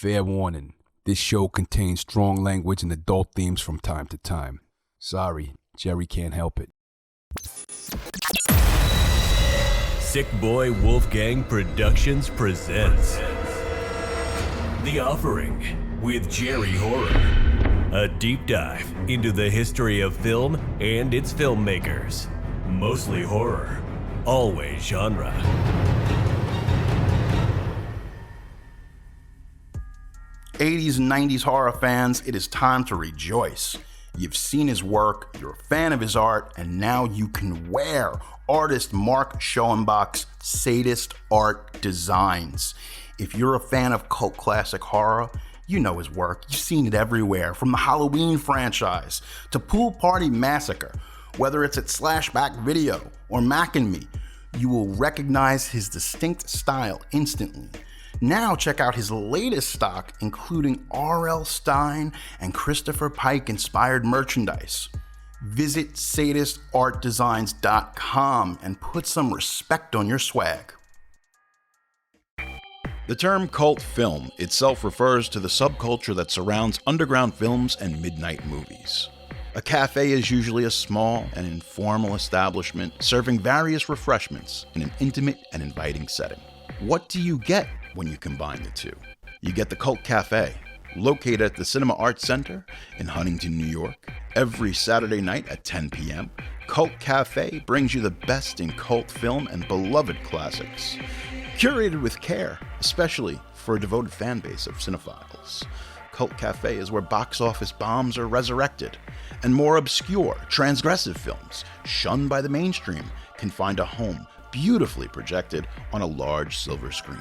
Fair warning, this show contains strong language and adult themes from time to time. Sorry, Jerry can't help it. Sick Boy Wolfgang Productions presents The Offering with Jerry Horror. A deep dive into the history of film and its filmmakers. Mostly horror, always genre. '80s and '90s horror fans, it is time to rejoice. You've seen his work, you're a fan of his art, and now you can wear artist Mark Schoenbach's Sadist Art Designs. If you're a fan of cult classic horror, you know his work. You've seen it everywhere, from the Halloween franchise to Pool Party Massacre. Whether it's at Slashback Video or Mac and Me, you will recognize his distinct style instantly. Now check out his latest stock, including R.L. Stine and Christopher Pike inspired merchandise. Visit sadistartdesigns.com and put some respect on your swag. The term cult film itself refers to the subculture that surrounds underground films and midnight movies. A cafe is usually a small and informal establishment serving various refreshments in an intimate and inviting setting. What do you get when you combine the two? You get the Cult Cafe, located at the Cinema Arts Center in Huntington, New York. Every Saturday night at 10 p.m., Cult Cafe brings you the best in cult film and beloved classics, curated with care, especially for a devoted fan base of cinephiles. Cult Cafe is where box office bombs are resurrected, and more obscure, transgressive films, shunned by the mainstream, can find a home beautifully projected on a large silver screen.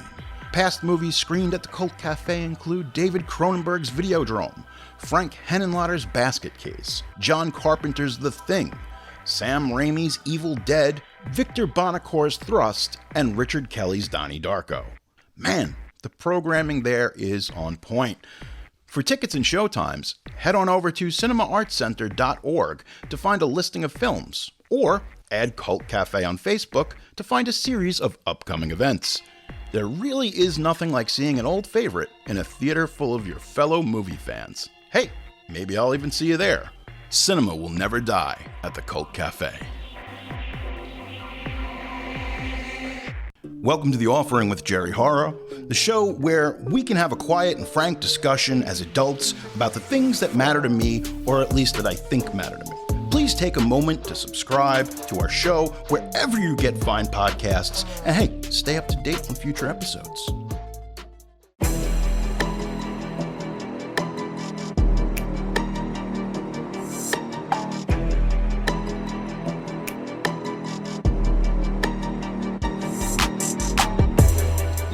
Past movies screened at the Cult Cafe include David Cronenberg's Videodrome, Frank Henenlotter's Basket Case, John Carpenter's The Thing, Sam Raimi's Evil Dead, Victor Bonacore's Thrust, and Richard Kelly's Donnie Darko. Man, the programming there is on point. For tickets and showtimes, head on over to cinemaartscenter.org to find a listing of films, or add Cult Cafe on Facebook to find a series of upcoming events. There really is nothing like seeing an old favorite in a theater full of your fellow movie fans. Hey, maybe I'll even see you there. Cinema will never die at the Cult Cafe. Welcome to The Offering with Jerry Horror, the show where we can have a quiet and frank discussion as adults about the things that matter to me, or at least that I think matter to me. Please take a moment to subscribe to our show wherever you get fine podcasts, and hey, stay up to date on future episodes.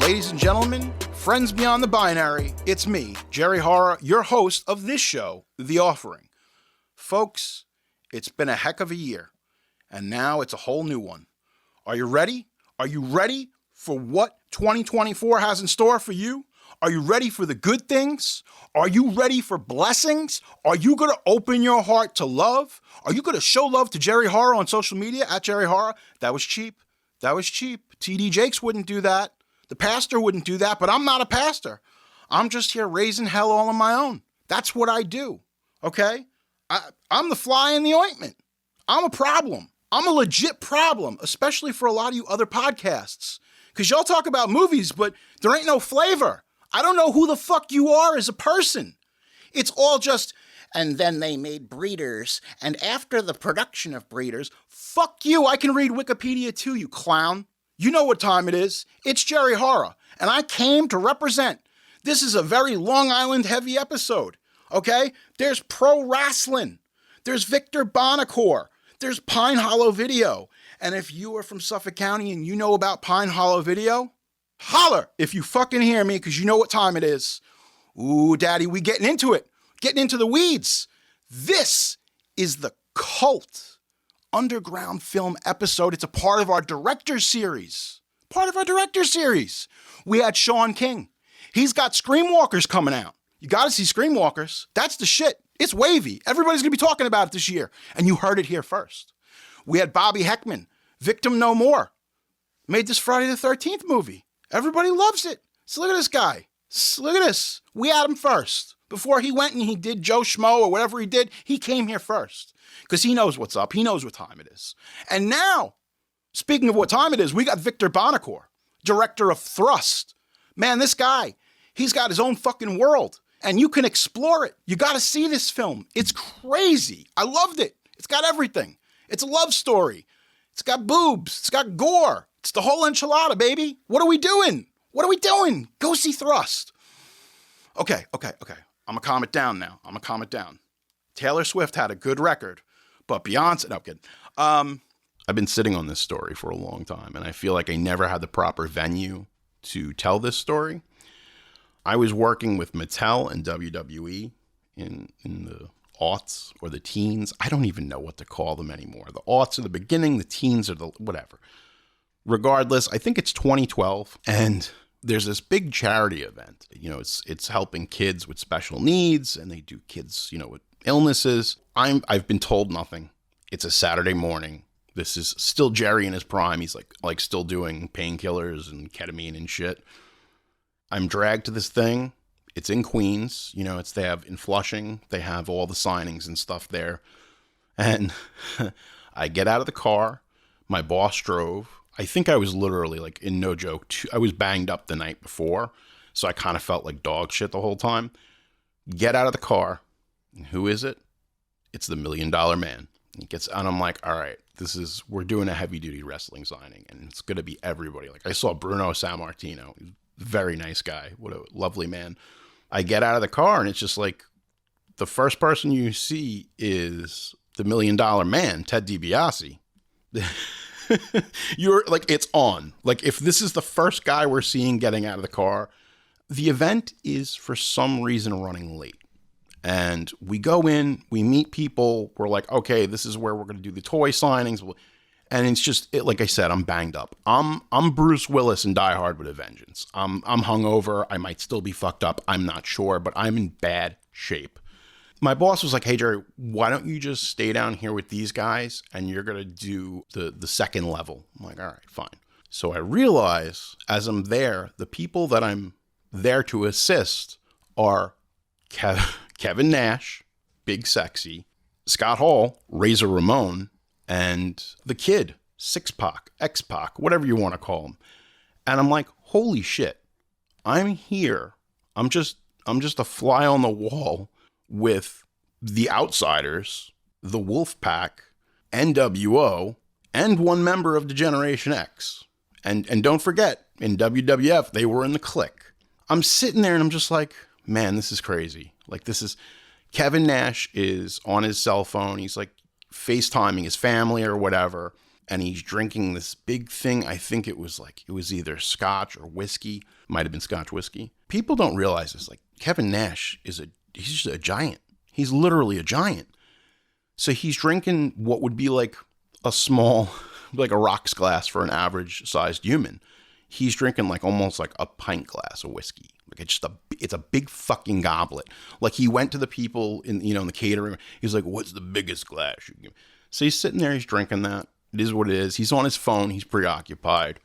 Ladies and gentlemen, friends beyond the binary, it's me, Jerry Horror, your host of this show, The Offering. Folks, it's been a heck of a year, and now it's a whole new one. Are you ready? Are you ready for what 2024 has in store for you? Are you ready for the good things? Are you ready for blessings? Are you going to open your heart to love? Are you going to show love to Jerry Horror on social media, at Jerry Horror? That was cheap. That was cheap. TD Jakes wouldn't do that. The pastor wouldn't do that, but I'm not a pastor. I'm just here raising hell all on my own. That's what I do, okay? I'm the fly in the ointment. I'm a problem. I'm a legit problem, especially for a lot of you other podcasts. Because y'all talk about movies, but there ain't no flavor. I don't know who the fuck you are as a person. It's all just, and then they made Breeders, and after the production of Breeders, fuck you, I can read Wikipedia too, you clown. You know what time it is. It's Jerry Horror, and I came to represent. This is a very Long Island heavy episode, okay? There's pro wrestling. There's Victor Bonacore. There's Pine Hollow Video. And if you are from Suffolk County and you know about Pine Hollow Video, holler if you fucking hear me, because you know what time it is. Ooh, daddy, we getting into it. Getting into the weeds. This is the Cult Underground Film episode. It's a part of our Director's Series. We had Sean King. He's got Screamwalkers coming out. You got to see Screamwalkers. That's the shit. It's wavy. Everybody's going to be talking about it this year. And you heard it here first. We had Bobby Heckman, Victim No More. Made this Friday the 13th movie. Everybody loves it. So look at this guy. Look at this. We had him first. Before he went and he did Joe Schmo or whatever he did, he came here first. Because he knows what's up. He knows what time it is. And now, speaking of what time it is, we got Victor Bonacore, director of Thrust. Man, this guy, he's got his own fucking world. And you can explore it. You got to see this film. It's crazy. I loved it. It's got everything. It's a love story. It's got boobs. It's got gore. It's the whole enchilada, baby. What are we doing? What are we doing? Go see Thrust. Okay. I'm going to calm it down now. Taylor Swift had a good record, but Beyonce, no, I'm kidding. I've been sitting on this story for a long time, and I feel like I never had the proper venue to tell this story. I was working with Mattel and WWE in the aughts or the teens. I don't even know what to call them anymore. The aughts are the beginning, the teens are the whatever. Regardless, I think it's 2012, and there's this big charity event. You know, it's helping kids with special needs, and they do kids, you know, with illnesses. I've been told nothing. It's a Saturday morning. This is still Jerry in his prime. He's like still doing painkillers and ketamine and shit. I'm dragged to this thing. It's in Queens. You know, they have in Flushing. They have all the signings and stuff there. And I get out of the car. My boss drove. I think I was literally, like, in no joke, I was banged up the night before, so I kind of felt like dog shit the whole time. Get out of the car. And who is it? It's the $1 Million Man. He gets out, and I'm like, all right, we're doing a heavy-duty wrestling signing, and it's going to be everybody. Like, I saw Bruno Sammartino. He's a very nice guy. What a lovely man. I get out of the car, and it's just like, the first person you see is the $1 Million Man, Ted DiBiase. You're like, it's on. Like, if this is the first guy we're seeing getting out of the car, the event is for some reason running late. And we go in, we meet people. We're like, okay, this is where we're going to do the toy signings. And it's just, like I said, I'm banged up. I'm Bruce Willis in Die Hard with a Vengeance. I'm hungover. I might still be fucked up. I'm not sure, but I'm in bad shape. My boss was like, hey, Jerry, why don't you just stay down here with these guys and you're going to do the second level? I'm like, all right, fine. So I realize as I'm there, the people that I'm there to assist are Kevin Nash, Big Sexy, Scott Hall, Razor Ramon, and the Kid, Six-Pac, X-Pac, whatever you want to call him. And I'm like, holy shit, I'm here. I'm just a fly on the wall with the Outsiders, the Wolfpack, NWO, and one member of Degeneration X. And don't forget, in WWF, they were in the Clique. I'm sitting there and I'm just like, man, this is crazy. Like, Kevin Nash is on his cell phone. He's like FaceTiming his family or whatever. And he's drinking this big thing. I think it was either scotch or whiskey. Might have been scotch whiskey. People don't realize this. Like, Kevin Nash he's just a giant. He's literally a giant. So he's drinking what would be like a small, like a rocks glass for an average sized human. He's drinking like almost like a pint glass of whiskey. Like, it's a big fucking goblet. Like, he went to the people in the catering. He's like, what's the biggest glass you can give? So he's sitting there, he's drinking that. It is what it is. He's on his phone. He's preoccupied.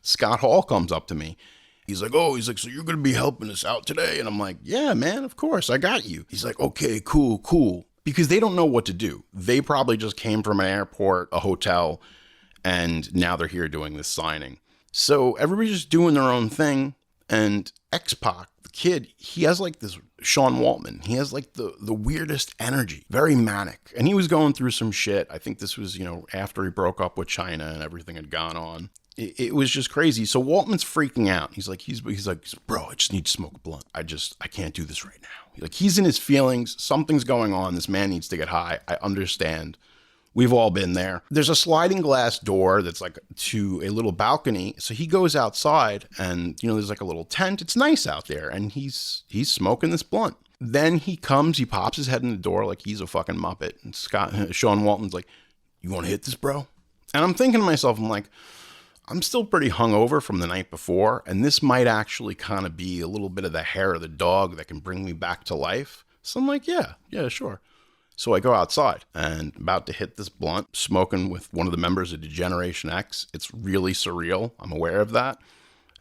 Scott Hall comes up to me. He's like, so you're going to be helping us out today? And I'm like, yeah, man, of course. I got you. He's like, okay, cool. Because they don't know what to do. They probably just came from an airport, a hotel, and now they're here doing this signing. So everybody's just doing their own thing. And X-Pac, the Kid, he has like this Sean Waltman. He has like the weirdest energy, very manic. And he was going through some shit. I think this was, after he broke up with China and everything had gone on. It was just crazy. So Waltman's freaking out. He's like, bro, I just need to smoke a blunt. I can't do this right now. Like, he's in his feelings. Something's going on. This man needs to get high. I understand. We've all been there. There's a sliding glass door that's like to a little balcony. So he goes outside and, there's like a little tent. It's nice out there. And he's smoking this blunt. Then he pops his head in the door like he's a fucking Muppet. And Sean Waltman's like, you want to hit this, bro? And I'm thinking to myself, I'm like, I'm still pretty hungover from the night before. And this might actually kind of be a little bit of the hair of the dog that can bring me back to life. So I'm like, yeah, sure. So I go outside and about to hit this blunt, smoking with one of the members of Degeneration X. It's really surreal. I'm aware of that.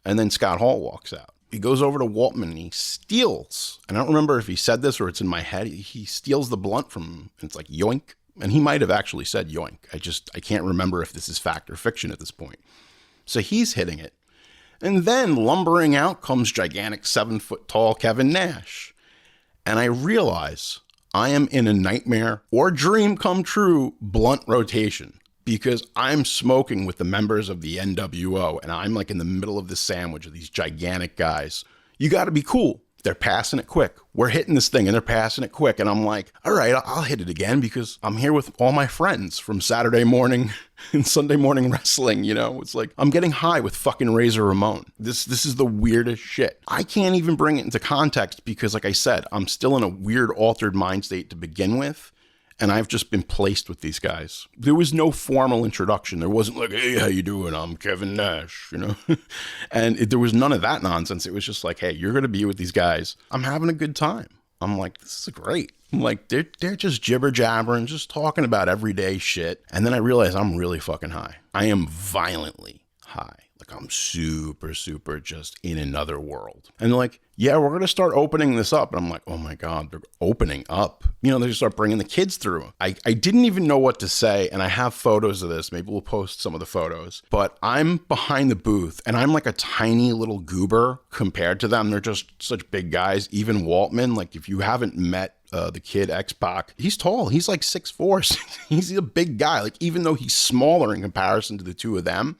And then Scott Hall walks out. He goes over to Waltman and he steals. And I don't remember if he said this or it's in my head. He steals the blunt from him. And it's like, yoink. And he might have actually said yoink. I can't remember if this is fact or fiction at this point. So he's hitting it. And then lumbering out comes gigantic 7-foot-tall Kevin Nash. And I realize I am in a nightmare or dream come true blunt rotation because I'm smoking with the members of the NWO and I'm like in the middle of the sandwich of these gigantic guys. You got to be cool. They're passing it quick. We're hitting this thing and they're passing it quick. And I'm like, all right, I'll hit it again because I'm here with all my friends from Saturday morning and Sunday morning wrestling. You know, it's like I'm getting high with fucking Razor Ramon. This is the weirdest shit. I can't even bring it into context because, like I said, I'm still in a weird altered mind state to begin with. And I've just been placed with these guys. There was no formal introduction. There wasn't like, hey, how you doing? I'm Kevin Nash, you know? And there was none of that nonsense. It was just like, hey, you're going to be with these guys. I'm having a good time. I'm like, this is great. I'm like, they're just jibber jabbering, just talking about everyday shit. And then I realize I'm really fucking high. I am violently high. Like I'm super, super just in another world. And they're like, yeah, we're going to start opening this up. And I'm like, oh my God, they're opening up. You know, they just start bringing the kids through. I didn't even know what to say. And I have photos of this. Maybe we'll post some of the photos. But I'm behind the booth and I'm like a tiny little goober compared to them. They're just such big guys. Even Waltman, like if you haven't met the kid X-Pac, he's tall. He's like 6'4". He's a big guy. Like even though he's smaller in comparison to the two of them.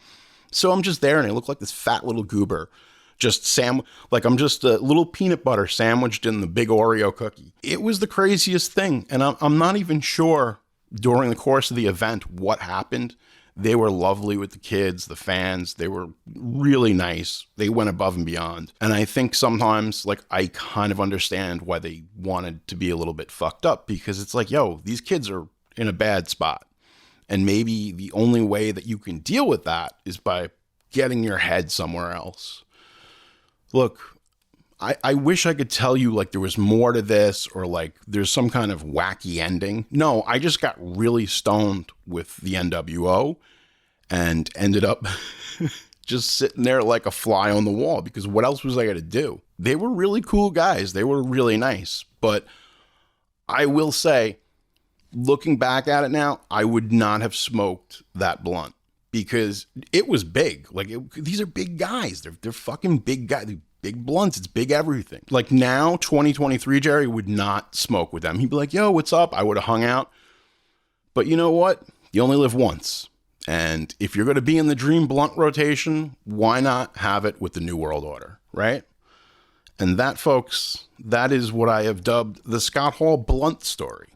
So I'm just there and I look like this fat little goober. Like I'm just a little peanut butter sandwiched in the big Oreo cookie. It was the craziest thing. And I'm not even sure during the course of the event what happened. They were lovely with the kids, the fans. They were really nice. They went above and beyond. And I think sometimes like I kind of understand why they wanted to be a little bit fucked up because it's like, yo, these kids are in a bad spot. And maybe the only way that you can deal with that is by getting your head somewhere else. Look, I wish I could tell you like there was more to this or like there's some kind of wacky ending. No, I just got really stoned with the NWO and ended up just sitting there like a fly on the wall because what else was I going to do? They were really cool guys. They were really nice. But I will say, looking back at it now, I would not have smoked that blunt because it was big. Like these are big guys. They're fucking big guys. They're big blunts. It's big everything. Like now, 2023, Jerry would not smoke with them. He'd be like, yo, what's up? I would have hung out. But you know what? You only live once. And if you're going to be in the dream blunt rotation, why not have it with the New World Order, right? And that, folks, that is what I have dubbed the Scott Hall blunt story.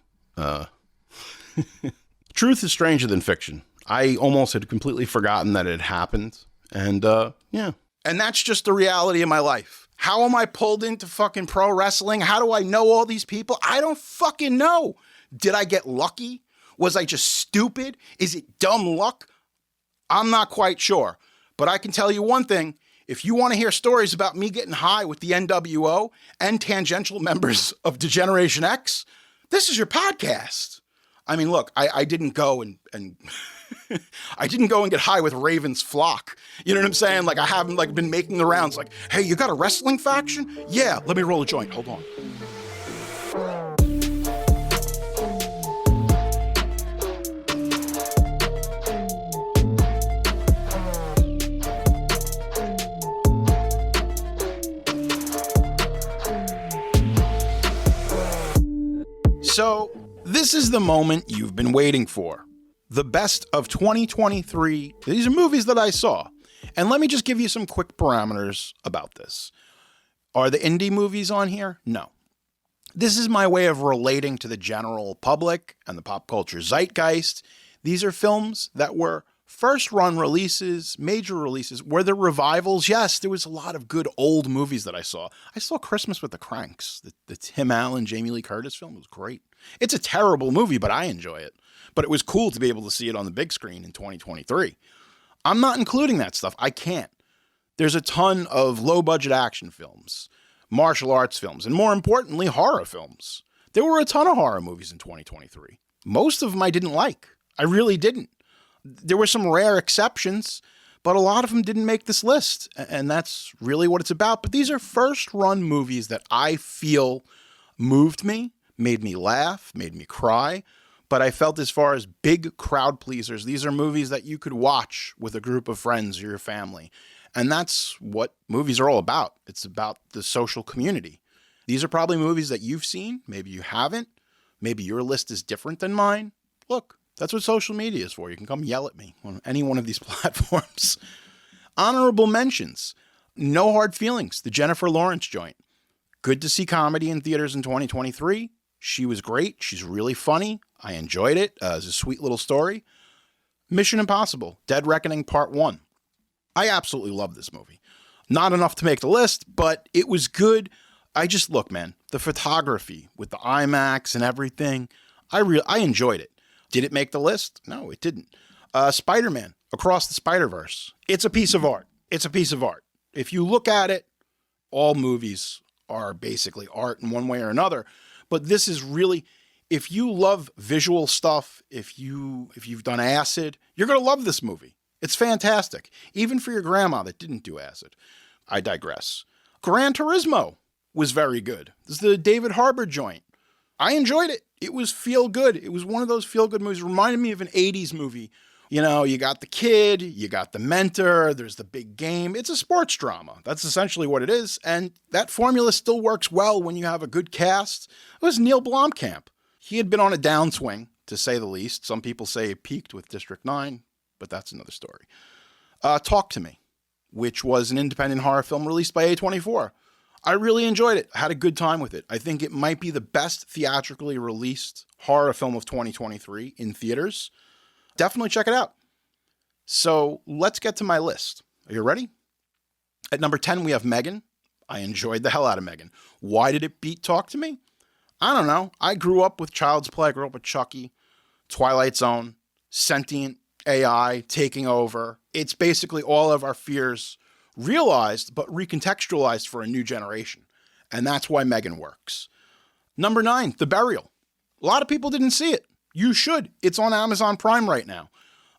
Truth is stranger than fiction. I almost had completely forgotten that it had happened. And yeah. And that's just the reality of my life. How am I pulled into fucking pro wrestling? How do I know all these people? I don't fucking know. Did I get lucky? Was I just stupid? Is it dumb luck? I'm not quite sure. But I can tell you one thing. If you want to hear stories about me getting high with the NWO and tangential members of Degeneration X, this is your podcast. I mean, look, I didn't go and I didn't go and get high with Raven's flock. You know what I'm saying? Like I haven't like been making the rounds like, hey, you got a wrestling faction? Yeah, let me roll a joint. Hold on. So, this is the moment you've been waiting for. The best of 2023. These are movies that I saw. And let me just give you some quick parameters about this. Are the indie movies on here? No. This is my way of relating to the general public and the pop culture zeitgeist. These are films that were first run releases, major releases. Were there revivals? Yes, there was a lot of good old movies that I saw. I saw Christmas with the Cranks, the Tim Allen, Jamie Lee Curtis film. It was great. It's a terrible movie, but I enjoy it. But it was cool to be able to see it on the big screen in 2023. I'm not including that stuff. I can't. There's a ton of low-budget action films, martial arts films, and more importantly, horror films. There were a ton of horror movies in 2023. Most of them I didn't like. I really didn't. There were some rare exceptions, but a lot of them didn't make this list, and that's really what it's about. But these are first-run movies that I feel moved me, made me laugh, made me cry. But I felt as far as big crowd pleasers, these are movies that you could watch with a group of friends or your family. And that's what movies are all about. It's about the social community. These are probably movies that you've seen. Maybe you haven't. Maybe your list is different than mine. Look, that's what social media is for. You can come yell at me on any one of these platforms. Honorable mentions. No Hard Feelings, the Jennifer Lawrence joint. Good to see comedy in theaters in 2023. She was great. She's really funny. I enjoyed it. It's a sweet little story. Mission Impossible, Dead Reckoning Part 1. I absolutely love this movie. Not enough to make the list, but it was good. Look, man, the photography with the IMAX and everything, I enjoyed it. Did it make the list? No, it didn't. Spider-Man, Across the Spider-Verse. It's a piece of art. It's a piece of art. If you look at it, all movies are basically art in one way or another. But this is really, if you love visual stuff, if you've done acid, you're going to love this movie. It's fantastic. Even for your grandma that didn't do acid. I digress. Gran Turismo was very good. This is the David Harbour joint. I enjoyed it. It was feel good. It was one of those feel good movies. It reminded me of an 80s movie. You know, you got the kid, you got the mentor, there's the big game. It's a sports drama. That's essentially what it is. And that formula still works well when you have a good cast. It was Neil Blomkamp. He had been on a downswing, to say the least. Some people say it peaked with District 9, but that's another story. Talk to Me, which was an independent horror film released by A24. I really enjoyed it. I had a good time with it. I think it might be the best theatrically released horror film of 2023 in theaters. Definitely check it out. So let's get to my list. Are you ready? At number 10, we have Megan. I enjoyed the hell out of Megan. Why did it beat Talk to Me? I don't know. I grew up with Child's Play. I grew up with Chucky, Twilight Zone, sentient AI taking over. It's basically all of our fears realized, but recontextualized for a new generation. And that's why Megan works. Number 9, The Burial. A lot of people didn't see it. You should. It's on Amazon Prime right now.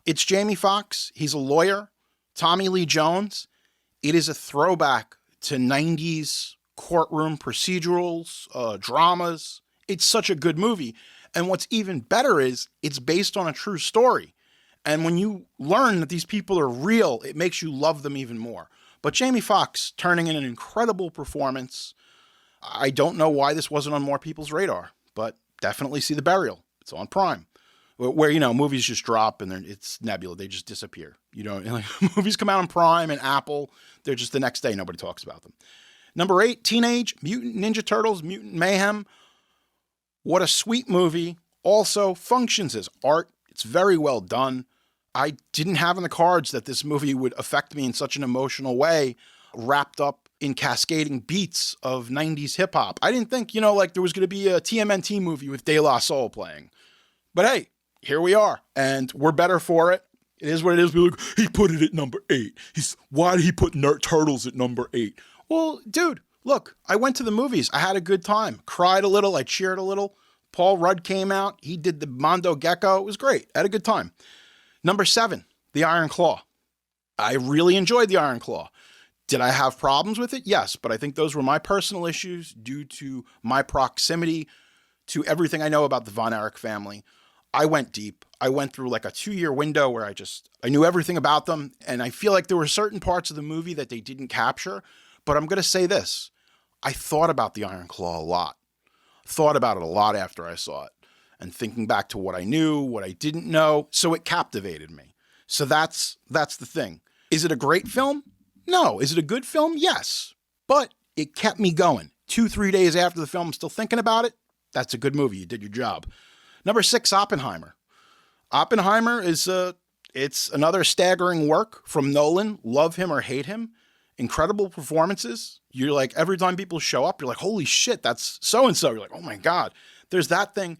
It's Jamie Foxx. He's a lawyer. Tommy Lee Jones. It is a throwback to 90s courtroom procedurals, dramas. It's such a good movie. And what's even better is it's based on a true story. And when you learn that these people are real, it makes you love them even more. But Jamie Foxx turning in an incredible performance. I don't know why this wasn't on more people's radar, but definitely see The Burial. It's on Prime, where, you know, movies just drop and it's nebula. They just disappear. You know, like, movies come out on Prime and Apple. They're just the next day. Nobody talks about them. Number 8, Teenage Mutant Ninja Turtles, Mutant Mayhem. What a sweet movie. Also functions as art. It's very well done. I didn't have in the cards that this movie would affect me in such an emotional way, wrapped up in cascading beats of 90s hip hop. I didn't think, like there was going to be a TMNT movie with De La Soul playing. But hey, here we are, and we're better for it. It is what it is. Be like, he put it at number 8. Why did he put Turtles at number 8? Well, dude, look, I went to the movies. I had a good time. Cried a little. I cheered a little. Paul Rudd came out. He did the Mondo Gecko. It was great. I had a good time. Number 7, The Iron Claw. I really enjoyed The Iron Claw. Did I have problems with it? Yes, but I think those were my personal issues due to my proximity to everything I know about the Von Erich family. I went deep. I went through like a 2-year window where I knew everything about them, and I feel like there were certain parts of the movie that they didn't capture, but I'm going to say this. I thought about The Iron Claw a lot. Thought about it a lot after I saw it, and thinking back to what I knew, what I didn't know, so it captivated me. So that's the thing. Is it a great film? No. Is it a good film? Yes. But it kept me going. 2-3 days after the film, I'm still thinking about it. That's a good movie. You did your job. Number 6, Oppenheimer. Oppenheimer is it's another staggering work from Nolan. Love him or hate him. Incredible performances. You're like, every time people show up, you're like, holy shit, that's so-and-so. You're like, oh my God. There's that thing.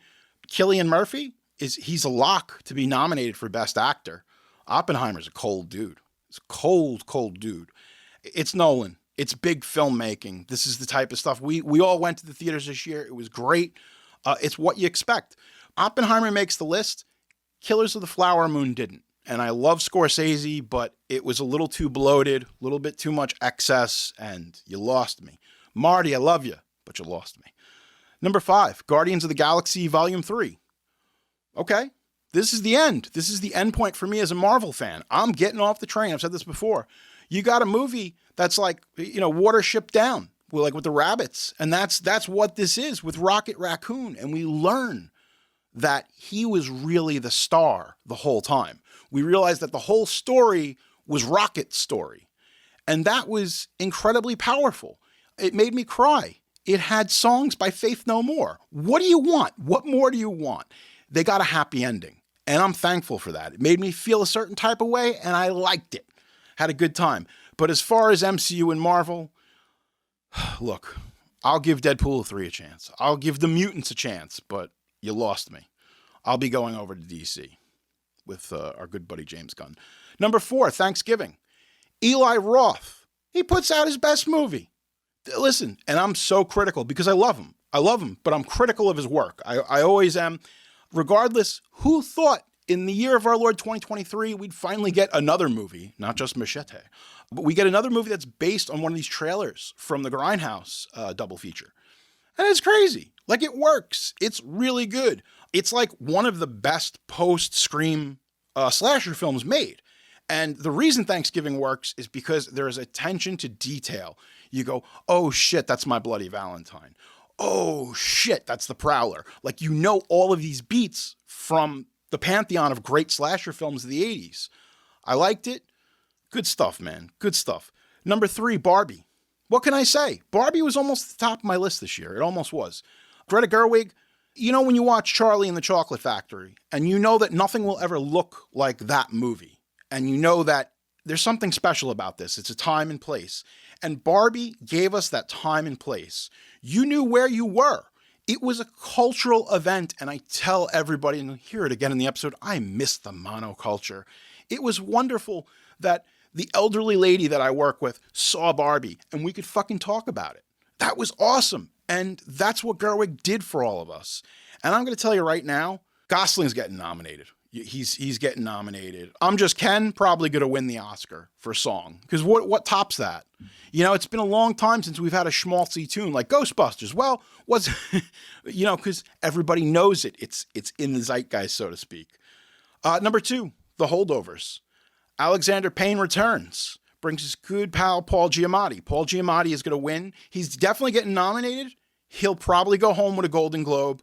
Cillian Murphy, he's a lock to be nominated for Best Actor. Oppenheimer's a cold dude. It's a cold dude. It's Nolan. It's big filmmaking. This is the type of stuff. We all went to the theaters this year. It was great. It's what you expect. Oppenheimer makes the list. Killers of the Flower Moon didn't. And I love Scorsese, but it was a little too bloated, a little bit too much excess, and you lost me. Marty, I love you, but you lost me. Number 5, Guardians of the Galaxy Volume 3. Okay, this is the end. This is the end point for me as a Marvel fan. I'm getting off the train. I've said this before. You got a movie that's like, Watership Down, with the rabbits. And that's what this is with Rocket Raccoon. And we learn that he was really the star the whole time. We realized that the whole story was Rocket's story. And that was incredibly powerful. It made me cry. It had songs by Faith No More. What do you want? What more do you want? They got a happy ending. And I'm thankful for that. It made me feel a certain type of way, and I liked it. Had a good time. But as far as MCU and Marvel, look, I'll give Deadpool 3 a chance. I'll give The Mutants a chance, but you lost me. I'll be going over to DC with our good buddy James Gunn. Number 4, Thanksgiving. Eli Roth. He puts out his best movie. Listen, and I'm so critical because I love him. I love him, but I'm critical of his work. I always am. Regardless, who thought in the year of our Lord 2023, we'd finally get another movie, not just Machete, but we get another movie that's based on one of these trailers from the Grindhouse double feature. And it's crazy. Like, it works. It's really good. It's like one of the best post-Scream slasher films made. And the reason Thanksgiving works is because there is attention to detail. You go, oh shit, that's my Bloody Valentine. Oh shit, that's the Prowler. Like, all of these beats from the pantheon of great slasher films of the 80s. I liked it. Good stuff, man. Good stuff. Number 3, Barbie. What can I say? Barbie was almost at the top of my list this year. It almost was. Greta Gerwig, when you watch Charlie and the Chocolate Factory, and you know that nothing will ever look like that movie, and you know that there's something special about this. It's a time and place. And Barbie gave us that time and place. You knew where you were. It was a cultural event, and I tell everybody, and you'll hear it again in the episode, I miss the monoculture. It was wonderful that the elderly lady that I work with saw Barbie, and we could fucking talk about it. That was awesome. And that's what Gerwig did for all of us. And I'm going to tell you right now, Gosling's getting nominated. He's getting nominated. I'm Just Ken, probably going to win the Oscar for song. Because what tops that? It's been a long time since we've had a schmaltzy tune like Ghostbusters. Well, because everybody knows it. It's in the zeitgeist, so to speak. Number 2, The Holdovers. Alexander Payne returns. Brings his good pal Paul Giamatti. Paul Giamatti is going to win. He's definitely getting nominated. He'll probably go home with a Golden Globe.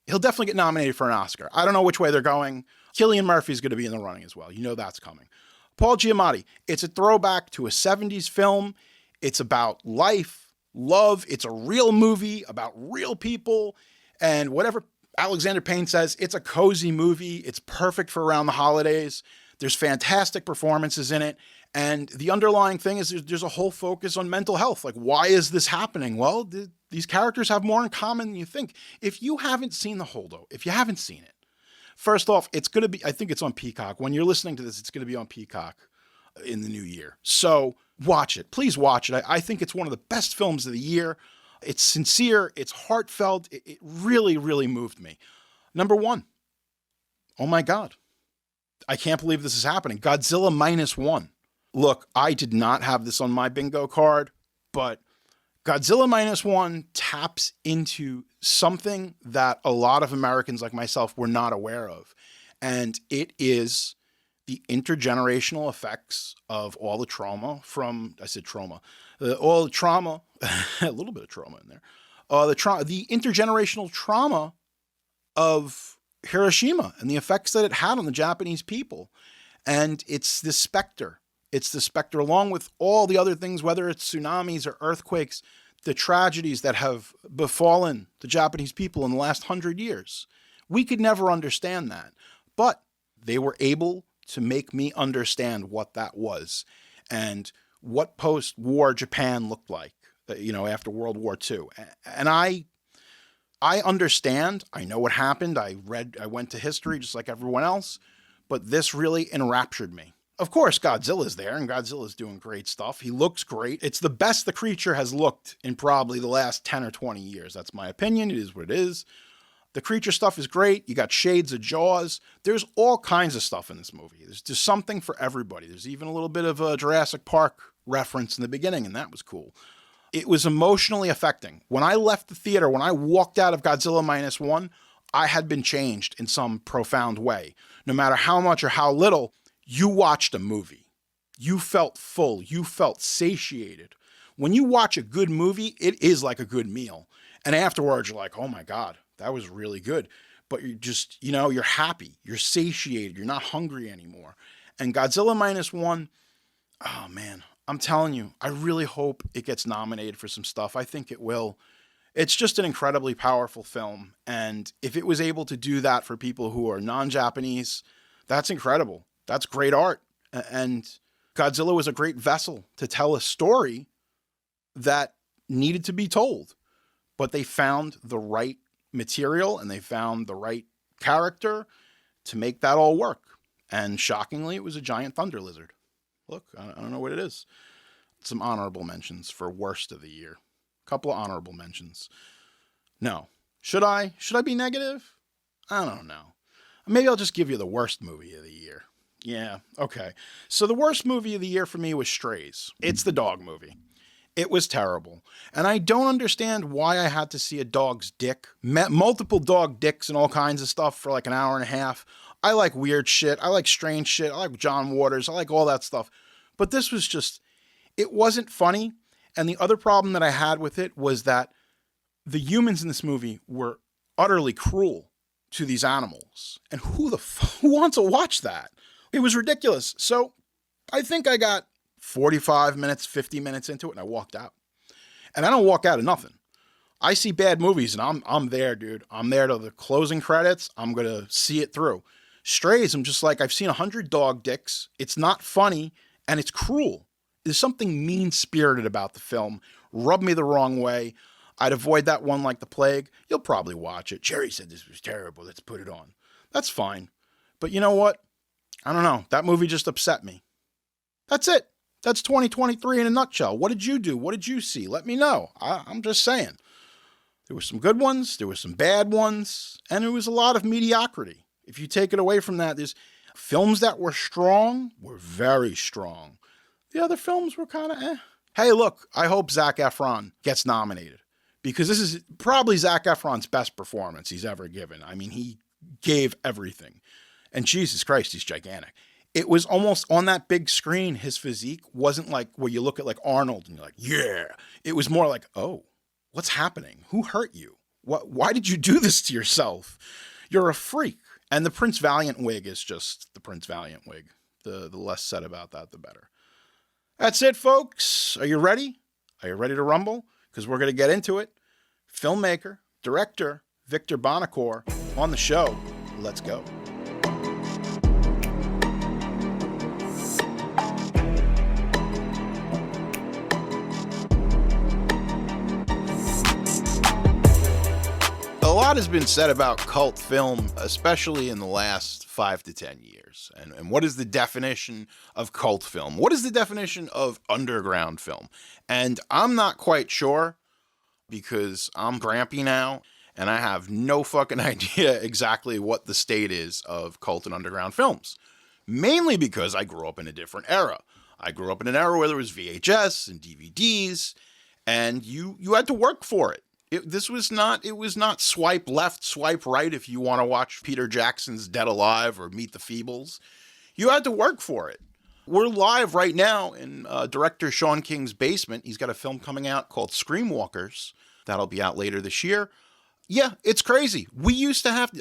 He'll definitely get nominated for an Oscar. I don't know which way they're going. Cillian Murphy's going to be in the running as well. That's coming. Paul Giamatti, it's a throwback to a 70s film. It's about life, love. It's a real movie about real people. And whatever Alexander Payne says, it's a cozy movie. It's perfect for around the holidays. There's fantastic performances in it. And the underlying thing is there's a whole focus on mental health. Like, why is this happening? Well, these characters have more in common than you think. If you haven't seen The Holdo, if you haven't seen it, first off, it's going to be, I think it's on Peacock. When you're listening to this, it's going to be on Peacock in the new year. So watch it. Please watch it. I think it's one of the best films of the year. It's sincere. It's heartfelt. It really, really moved me. Number 1. Oh my God. I can't believe this is happening. Godzilla -1. Look, I did not have this on my bingo card, but Godzilla -1 taps into something that a lot of Americans like myself were not aware of. And it is the intergenerational effects of all the trauma from, I said trauma, all the trauma, a little bit of trauma in there, the intergenerational trauma of Hiroshima and the effects that it had on the Japanese people. And it's this specter. It's the specter, along with all the other things, whether it's tsunamis or earthquakes, the tragedies that have befallen the Japanese people in the last 100 years. We could never understand that. But they were able to make me understand what that was and what post-war Japan looked like, after World War II. And I understand. I know what happened. I went to history just like everyone else. But this really enraptured me. Of course, Godzilla's there, and Godzilla's doing great stuff. He looks great. It's the best the creature has looked in probably the last 10 or 20 years. That's my opinion. It is what it is. The creature stuff is great. You got shades of Jaws. There's all kinds of stuff in this movie. There's something for everybody. There's even a little bit of a Jurassic Park reference in the beginning, and that was cool. It was emotionally affecting. When I left the theater, when I walked out of Godzilla Minus One, I had been changed in some profound way. No matter how much or how little, you watched a movie. You felt full. You felt satiated. When you watch a good movie, it is like a good meal. And afterwards, you're like, oh my God, that was really good. But you're just, you're happy. You're satiated. You're not hungry anymore. And Godzilla Minus One, oh man, I'm telling you, I really hope it gets nominated for some stuff. I think it will. It's just an incredibly powerful film. And if it was able to do that for people who are non-Japanese, that's incredible. That's great art. And Godzilla was a great vessel to tell a story that needed to be told. But they found the right material and they found the right character to make that all work. And shockingly, it was a giant thunder lizard. Look, I don't know what it is. Some honorable mentions for worst of the year. A couple of honorable mentions. No. Should I be negative? I don't know. Maybe I'll just give you the worst movie of the year. Yeah, okay. So the worst movie of the year for me was Strays. It's the dog movie. It was terrible. And I don't understand why I had to see a dog's dick. Multiple dog dicks and all kinds of stuff for like an hour and a half. I like weird shit. I like strange shit. I like John Waters. I like all that stuff. But this was just, it wasn't funny. And the other problem that I had with it was that the humans in this movie were utterly cruel to these animals. And who wants to watch that? It was ridiculous. So I think I got 45 minutes, 50 minutes into it, and I walked out. And I don't walk out of nothing. I see bad movies, and I'm there, dude. I'm there to the closing credits. I'm going to see it through. Strays, I'm just like, I've seen 100 dog dicks. It's not funny, and it's cruel. There's something mean-spirited about the film. Rubbed me the wrong way. I'd avoid that one like the plague. You'll probably watch it. Jerry said this was terrible. Let's put it on. That's fine. But you know what? I don't know. That movie just upset me. That's it. That's 2023 in a nutshell. What did you do? What did you see? Let me know. I'm just saying. There were some good ones. There were some bad ones. And there was a lot of mediocrity. If you take it away from that, there's films that were strong, were very strong. The other films were kind of eh. Hey, look, I hope Zac Efron gets nominated. Because this is probably Zac Efron's best performance he's ever given. I mean, he gave everything. And Jesus Christ, he's gigantic. It was almost on that big screen, his physique wasn't like where you look at like Arnold and you're like, yeah. It was more like, oh, what's happening? Who hurt you? Why did you do this to yourself? You're a freak. And the Prince Valiant wig is just the Prince Valiant wig. The less said about that, the better. That's it, folks. Are you ready? Are you ready to rumble? Because we're going to get into it. Filmmaker, director, Victor Bonacore on the show. Let's go. A lot has been said about cult film, especially in the last 5 to 10 years. And what is the definition of cult film? What is the definition of underground film? And I'm not quite sure because I'm grampy now and I have no fucking idea exactly what the state is of cult and underground films. Mainly because I grew up in a different era. I grew up in an era where there was VHS and DVDs and you had to work for it. It was not swipe left, swipe right if you want to watch Peter Jackson's Dead Alive or Meet the Feebles. You had to work for it. We're live right now in director Sean King's basement. He's got a film coming out called Screamwalkers. That'll be out later this year. Yeah, it's crazy.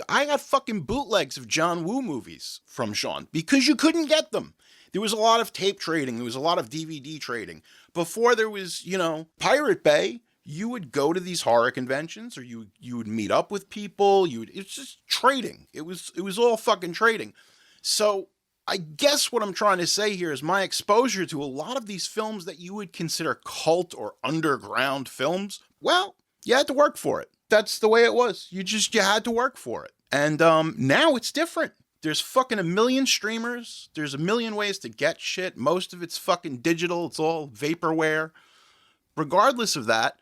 I got fucking bootlegs of John Woo movies from Sean because you couldn't get them. There was a lot of tape trading. There was a lot of DVD trading. Before there was, Pirate Bay. You would go to these horror conventions or you would meet up with people. It's just trading. It was all fucking trading. So I guess what I'm trying to say here is my exposure to a lot of these films that you would consider cult or underground films. Well, you had to work for it. That's the way it was. You had to work for it. And now it's different. There's fucking a million streamers. There's a million ways to get shit. Most of it's fucking digital. It's all vaporware. Regardless of that,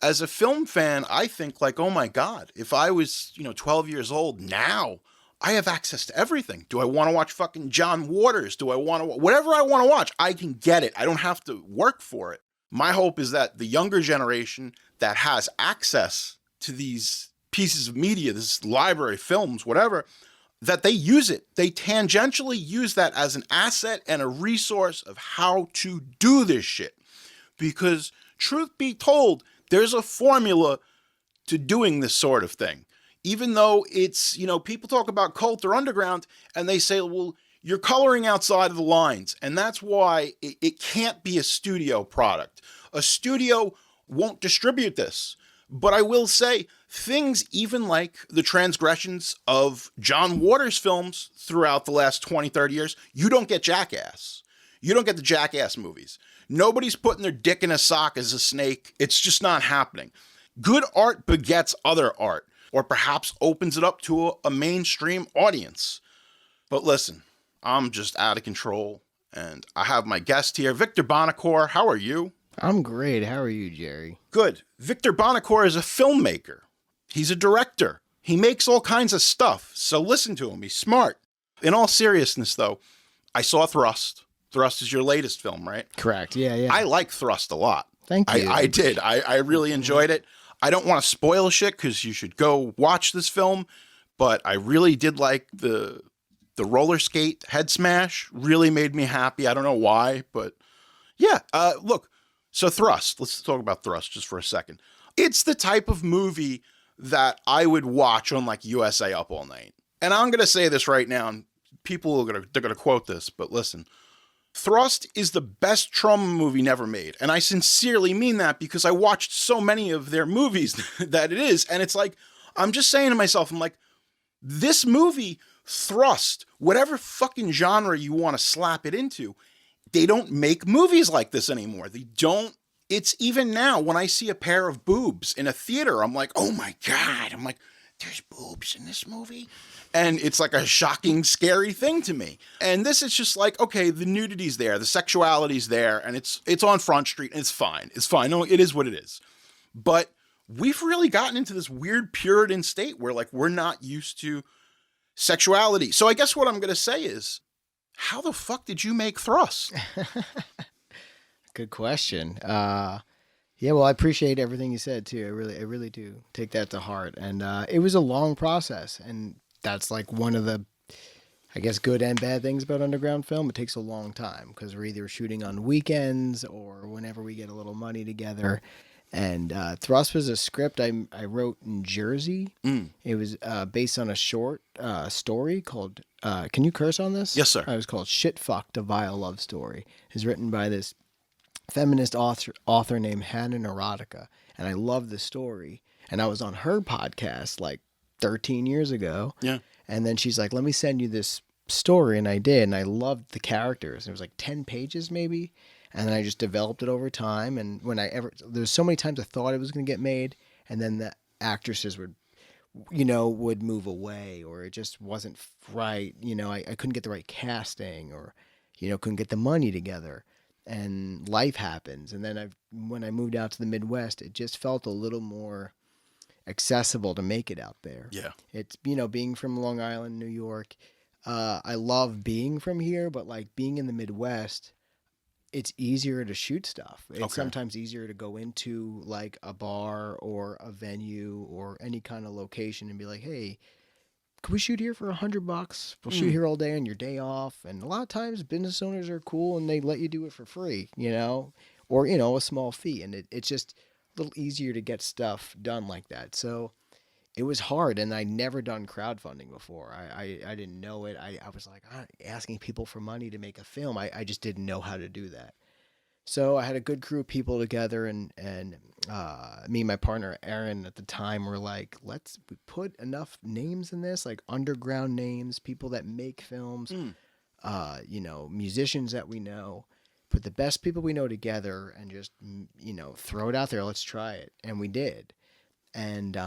as a film fan, I think like, oh my God, if I was, 12 years old now, I have access to everything. Do I want to watch fucking John Waters? Do I want to, whatever I want to watch, I can get it. I don't have to work for it. My hope is that the younger generation that has access to these pieces of media, this library, films, whatever, that they use it. They tangentially use that as an asset and a resource of how to do this shit. Because truth be told, there's a formula to doing this sort of thing. Even though it's, people talk about cult or underground and they say, well, you're coloring outside of the lines. And that's why it can't be a studio product. A studio won't distribute this. But I will say things even like the transgressions of John Waters films throughout the last 20, 30 years, you don't get Jackass. You don't get the Jackass movies. Nobody's putting their dick in a sock as a snake. It's just not happening. Good art begets other art, or perhaps opens it up to a mainstream audience. But listen, I'm just out of control, and I have my guest here, Victor Bonacore. How are you? I'm great. How are you, Jerry? Good. Victor Bonacore is a filmmaker. He's a director. He makes all kinds of stuff, so listen to him. He's smart. In all seriousness, though, I saw Thrust. Thrust is your latest film, right? Correct. Yeah. I like Thrust a lot. Thank you. I did. I really enjoyed it. I don't want to spoil shit because you should go watch this film, but I really did like the roller skate head smash. Really made me happy. I don't know why, but yeah. Look, so Thrust. Let's talk about Thrust just for a second. It's the type of movie that I would watch on like USA Up All Night. And I'm going to say this right now, and people they're going to quote this, but listen. Thrust is the best Troma movie never made. And I sincerely mean that because I watched so many of their movies that it is. And it's like, I'm just saying to myself, I'm like, this movie, Thrust, whatever fucking genre you want to slap it into, they don't make movies like this anymore. They don't. It's even now when I see a pair of boobs in a theater, I'm like, oh my God. I'm like, there's boobs in this movie? And it's like a shocking, scary thing to me. And this is just like, okay, the nudity's there, the sexuality's there, and it's on Front Street, and it's fine. It's fine. No, it is what it is. But we've really gotten into this weird Puritan state where like we're not used to sexuality. So I guess what I'm going to say is, how the fuck did you make Thrust? Good question. Yeah, well, I appreciate everything you said too. I really do take that to heart. And it was a long process, and that's like one of the, I guess, good and bad things about underground film. It takes a long time because we're either shooting on weekends or whenever we get a little money together. And Thrust was a script I wrote in Jersey. It was based on a short story called, can you curse on this? Yes, sir. It was called Shit Fucked, a Vile Love Story. It's written by this feminist author named Hannah Neurotica. And I love the story. And I was on her podcast like 13 years ago. Yeah. And then she's like, let me send you this story. And I did. And I loved the characters. It was like 10 pages maybe. And then I just developed it over time. And there's so many times I thought it was going to get made. And then the actresses would move away, or it just wasn't right. I couldn't get the right casting, or, couldn't get the money together. And life happens. And then when I moved out to the Midwest, it just felt a little more accessible to make it out there. Yeah. It's, being from Long Island, New York, I love being from here, but like being in the Midwest, it's easier to shoot stuff. It's sometimes easier to go into like a bar or a venue or any kind of location and be like, hey, could we shoot here for $100? We'll shoot here all day on your day off. And a lot of times business owners are cool and they let you do it for free, or, a small fee. And it's just a little easier to get stuff done like that. So it was hard, and I'd never done crowdfunding before. I didn't know it. I was like asking people for money to make a film. I just didn't know how to do that. So I had a good crew of people together, and me and my partner Erin at the time were like, let's put enough names in this, like underground names, people that make films, musicians that we know. Put the best people we know together and just, throw it out there. Let's try it. And we did. And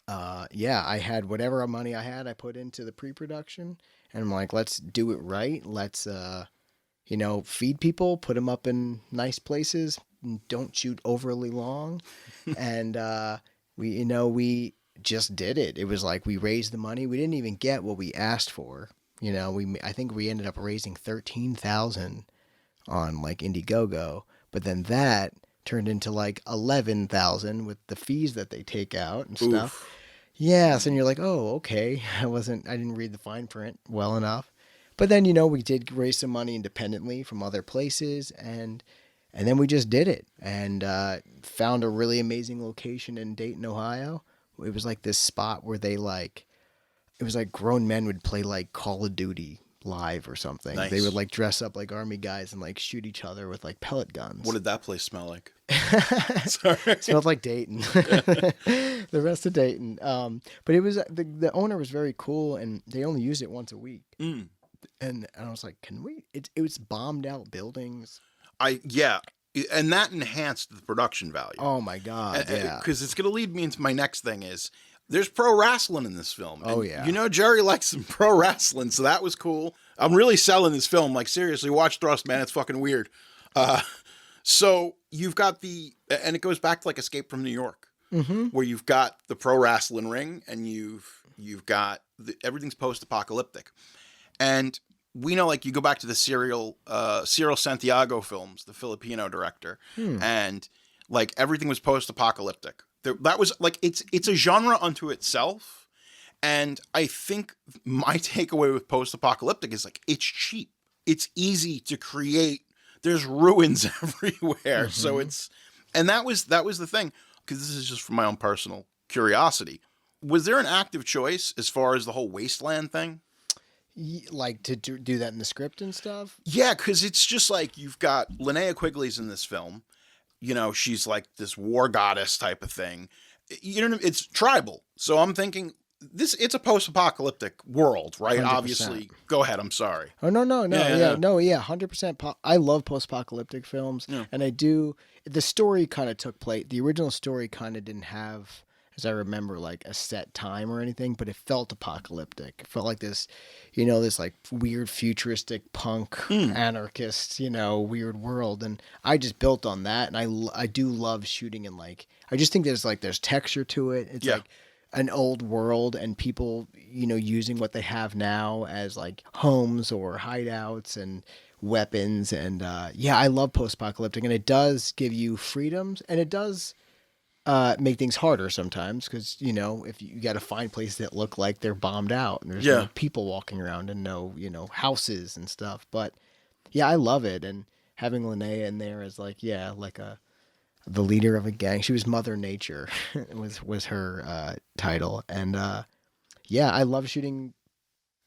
I had whatever money I had, I put into the pre-production, and I'm like, let's do it right. Let's, feed people, put them up in nice places, don't shoot overly long. And we just did it. It was like we raised the money. We didn't even get what we asked for. I think we ended up raising $13,000 on like Indiegogo, but then that turned into like $11,000 with the fees that they take out and stuff. Oof. Yes, and you're like, oh, okay. I didn't read the fine print well enough. But then, we did raise some money independently from other places, and then we just did it and found a really amazing location in Dayton, Ohio. It was like this spot where it was like grown men would play like Call of Duty live or something. Nice. They would like dress up like army guys and like shoot each other with like pellet guns. What did that place smell like? Sorry. It smelled like Dayton. The rest of Dayton. But it was the owner was very cool, and they only used it once a week. Mm. And I was like, can we? It was bombed out buildings. And that enhanced the production value. Oh my God! Yeah, because it's going to lead me into my next thing is there's pro wrestling in this film. Oh, and yeah. Jerry likes some pro wrestling, so that was cool. I'm really selling this film. Like, seriously, watch Thrust, man. It's fucking weird. So you've got and it goes back to like Escape from New York, where you've got the pro wrestling ring, and you've got everything's post-apocalyptic. And we know, like, you go back to the Cyril Santiago films, the Filipino director, and like everything was post-apocalyptic. That was like it's a genre unto itself, and I think my takeaway with post-apocalyptic is like it's cheap, it's easy to create. There's ruins everywhere, so that was the thing. Because this is just from my own personal curiosity. Was there an active choice as far as the whole wasteland thing? Like to do that in the script and stuff? Yeah, because it's just like you've got Linnea Quigley's in this film. She's like this war goddess type of thing. It's tribal. So I'm thinking it's a post-apocalyptic world, right? 100%. Obviously. Go ahead. I'm sorry. Oh, no. Yeah. 100%. I love post-apocalyptic films. Yeah. And I do. The story kind of took place. The original story kind of didn't have, as I remember, like a set time or anything, but it felt apocalyptic. It felt like this, this like weird futuristic punk anarchist, weird world. And I just built on that. And I do love shooting in I just think there's texture to it. It's like an old world and people, using what they have now as like homes or hideouts and weapons. And I love post-apocalyptic, and it does give you freedoms, and it does make things harder sometimes because, if you got to find places that look like they're bombed out and there's no people walking around and no, houses and stuff. But I love it. And having Linnea in there is the leader of a gang. She was Mother Nature was her title. And I love shooting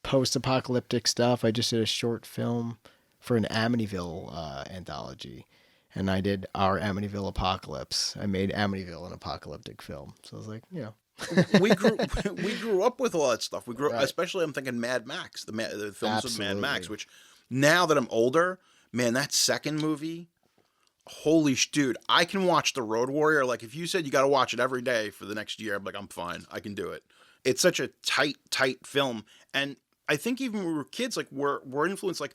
post-apocalyptic stuff. I just did a short film for an Amityville anthology. And I did our Amityville Apocalypse. I made Amityville an apocalyptic film. So I was like, we grew up with all that stuff. We grew up, especially I'm thinking Mad Max, the films of Mad Max, which now that I'm older, man, that second movie, holy dude, I can watch The Road Warrior. Like if you said you got to watch it every day for the next year, I'm like, I'm fine. I can do it. It's such a tight film. And I think even when we were kids, like we're influenced, like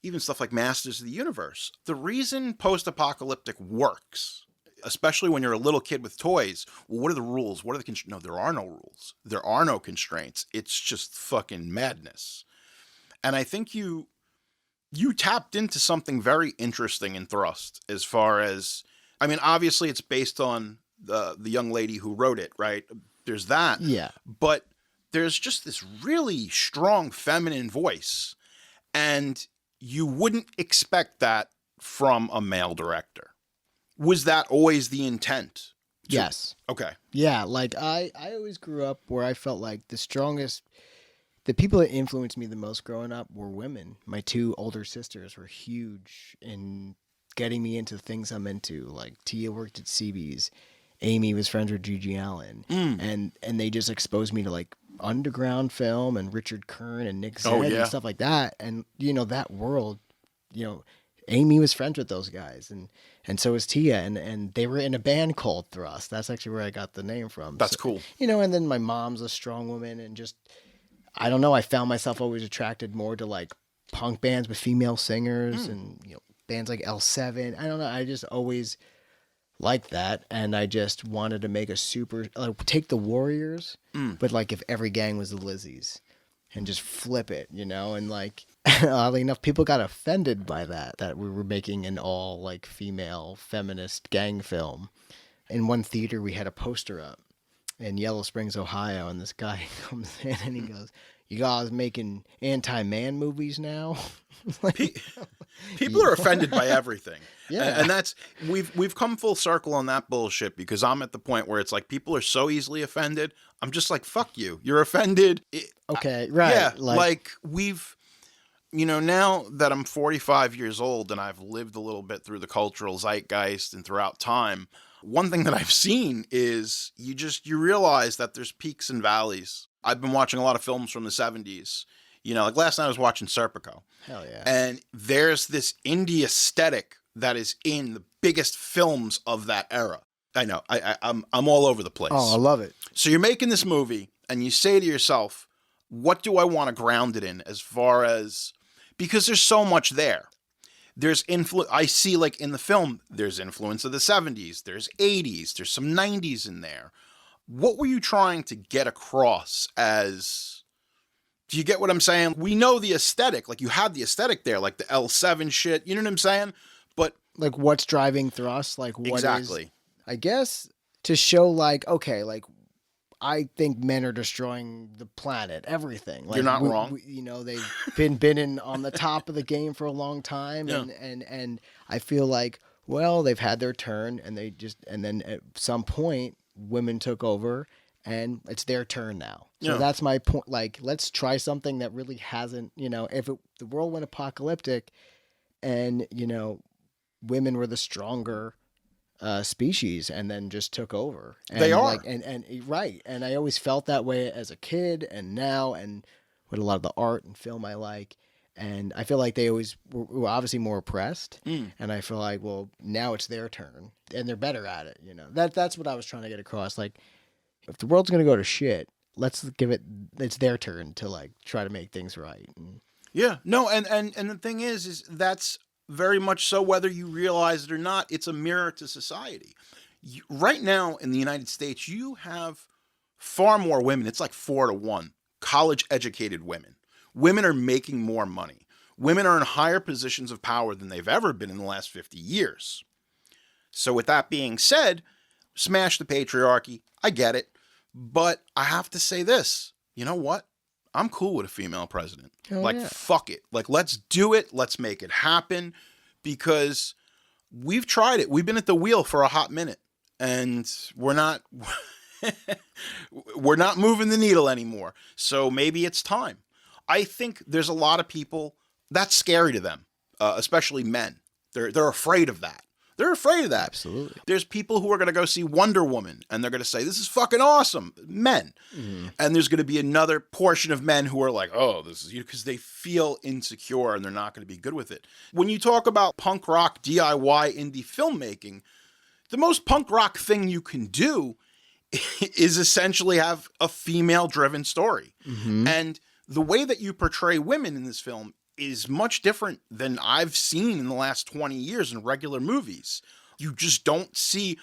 even stuff like Masters of the Universe. The reason post-apocalyptic works, especially when you're a little kid with toys, well, what are the rules? What are the no, there are no rules. There are no constraints. It's just fucking madness. And I think you tapped into something very interesting in Thrust as far as, I mean, obviously it's based on the young lady who wrote it, right? There's that. Yeah. But there's just this really strong feminine voice. And you wouldn't expect that from a male director. Was that always the intent? Yes. Okay. Yeah, like I always grew up where I felt like the people that influenced me the most growing up were women. My two older sisters were huge in getting me into things I'm into. Like Tia worked at CB's. Amy was friends with Gigi Allen. And they just exposed me to like underground film and Richard Kern and Nick Zed and stuff like that. And, that world, Amy was friends with those guys. And so was Tia. And they were in a band called Thrust. That's actually where I got the name from. That's cool. And then my mom's a strong woman and just, I don't know, I found myself always attracted more to like punk bands with female singers and, bands like L7. I don't know. I just always like that, and I just wanted to make a super take the Warriors, but like if every gang was the Lizzies, and just flip it, and like oddly enough, people got offended by that we were making an all like female feminist gang film. In one theater, we had a poster up in Yellow Springs, Ohio, and this guy comes in and he goes, "You guys making anti-man movies now?" People are offended by everything. Yeah. And that's we've come full circle on that bullshit, because I'm at the point where it's like people are so easily offended. I'm just like, fuck you. You're offended. Okay, right. Yeah, like we've now that I'm 45 years old and I've lived a little bit through the cultural zeitgeist and throughout time, one thing that I've seen is you realize that there's peaks and valleys. I've been watching a lot of films from the 70s. Like last night I was watching Serpico. Hell yeah. And there's this indie aesthetic that is in the biggest films of that era. I know. I'm all over the place. Oh, I love it. So you're making this movie and you say to yourself, what do I want to ground it in, as far as, because there's so much there. There's I see, like in the film, there's influence of the 70s, there's 80s, there's some 90s in there. What were you trying to get across as, do you get what I'm saying? We know the aesthetic, like you had the aesthetic there, like the L7 shit, you know what I'm saying? But like what's driving thrust, like what exactly. is, I guess, to show like, okay, like I think men are destroying the planet, everything. Like, you're not wrong. They've been on the top of the game for a long time, Yeah. and I feel like, well, they've had their turn, and then at some point women took over, and it's their turn now. So that's my point. Like, let's try something that really hasn't. If the world went apocalyptic, and women were the stronger species, and then just took over. And they are, like, and right. And I always felt that way as a kid, and now, and with a lot of the art and film I like. And I feel like they always were obviously more oppressed. And I feel like, well, now it's their turn, and they're better at it. That's what I was trying to get across. Like, if the world's gonna go to shit, let's give it's their turn to like try to make things right. Yeah, no, and the thing is that's very much so, whether you realize it or not, it's a mirror to society. Right now in the United States, you have far more women. It's like 4-1 college-educated women. Women are making more money. Women are in higher positions of power than they've ever been in the last 50 years. So with that being said, smash the patriarchy. I get it. But I have to say this. You know what? I'm cool with a female president. Fuck it. Like, let's do it. Let's make it happen, because we've tried it. We've been at the wheel for a hot minute, and we're not moving the needle anymore. So maybe it's time. I think there's a lot of people that's scary to them, especially men. They're afraid of that. They're afraid of that. Absolutely. There's people who are going to go see Wonder Woman, and they're going to say, this is fucking awesome. Men. Mm-hmm. And there's going to be another portion of men who are like, oh, this is you, because they feel insecure and they're not going to be good with it. When you talk about punk rock, DIY, indie filmmaking, the most punk rock thing you can do is essentially have a female-driven story. Mm-hmm. And the way that you portray women in this film is much different than I've seen in the last 20 years in regular movies. You just don't see,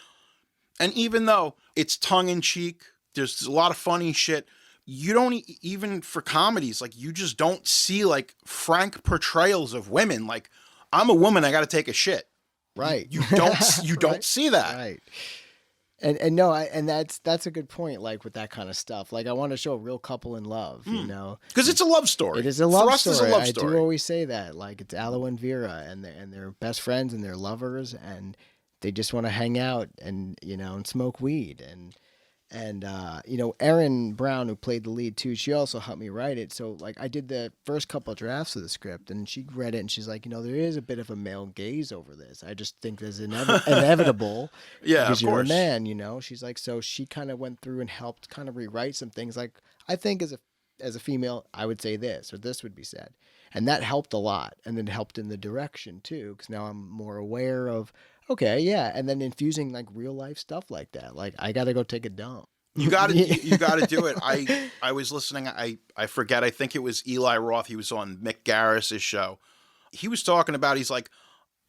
and even though it's tongue-in-cheek, there's a lot of funny shit, you don't, even for comedies, like, you just don't see, like, frank portrayals of women. Like, I'm a woman, I gotta take a shit. Right. You don't right. see that. Right. And no, and that's a good point. Like with that kind of stuff, like I want to show a real couple in love, because it's a love story. It is a love Thrust story. Is a love story. I do always say that. Like it's Aloe and Vera, and they're best friends, and they're lovers, and they just want to hang out and and smoke weed, and Erin Brown, who played the lead too, she also helped me write it. So like I did the first couple of drafts of the script, and she read it, and she's like, there is a bit of a male gaze over this. I just think there's inevitable. Yeah, because of you're course. a man, She's like, so she kind of went through and helped kind of rewrite some things. Like I think as a female, I would say this or this would be said, and that helped a lot, and then helped in the direction too, because now I'm more aware of. Okay, yeah, and then infusing like real life stuff like that. Like I got to go take a dump. You got to you got to do it. I was listening. I forget. I think it was Eli Roth. He was on Mick Garris's show. He was talking about. He's like,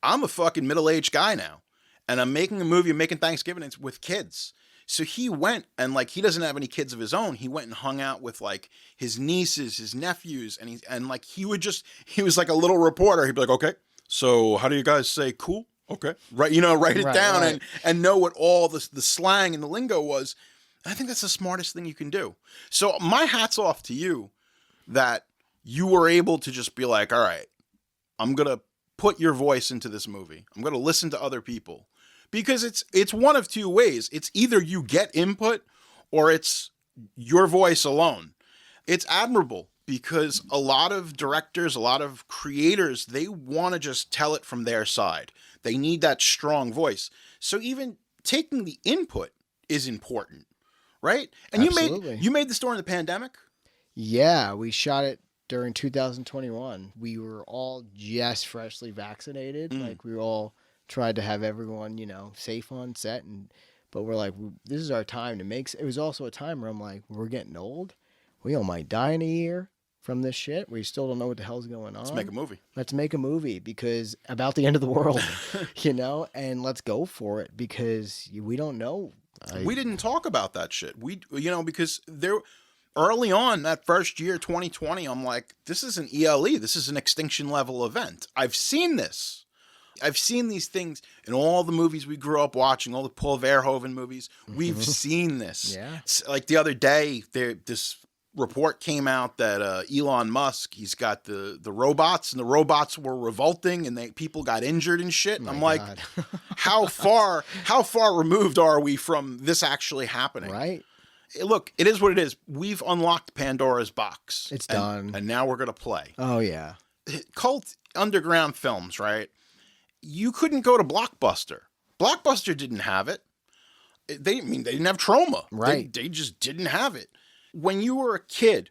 I'm a fucking middle-aged guy now, and I'm making a movie, I'm making Thanksgiving, it's with kids. So he went and like, he doesn't have any kids of his own. He went and hung out with like his nieces, his nephews, and like he was like a little reporter. He'd be like, okay, so how do you guys say cool? Okay. Right. Write it down and know what all the slang and the lingo was. And I think that's the smartest thing you can do. So my hat's off to you that you were able to just be like, all right, I'm going to put your voice into this movie. I'm going to listen to other people. Because it's one of two ways. It's either you get input or it's your voice alone. It's admirable because a lot of directors, a lot of creators, they want to just tell it from their side. They need that strong voice. So even taking the input is important, right? And Absolutely. you made this during the pandemic? Yeah, we shot it during 2021. We were all just freshly vaccinated. Like we were all tried to have everyone, safe on set, but we're like, this is our time to make. It was also a time where I'm like, we're getting old. We all might die in a year from this shit. We still don't know what the hell's going on. Let's make a movie. Let's make a movie because about the end of the world, and let's go for it because we don't know. We didn't talk about that shit. Because early on that first year, 2020, I'm like, this is an ELE. This is an extinction level event. I've seen this. I've seen these things in all the movies we grew up watching, all the Paul Verhoeven movies. We've seen this. Yeah. It's like the other day, this report came out that Elon Musk, he's got the robots, and the robots were revolting, and people got injured and shit. And I'm like, how far removed are we from this actually happening? Right. Look, it is what it is. We've unlocked Pandora's box. It's done. And now we're going to play. Oh, yeah. Cult underground films, right? You couldn't go to Blockbuster. Blockbuster didn't have it. They didn't have Troma. Right. They just didn't have it. When you were a kid,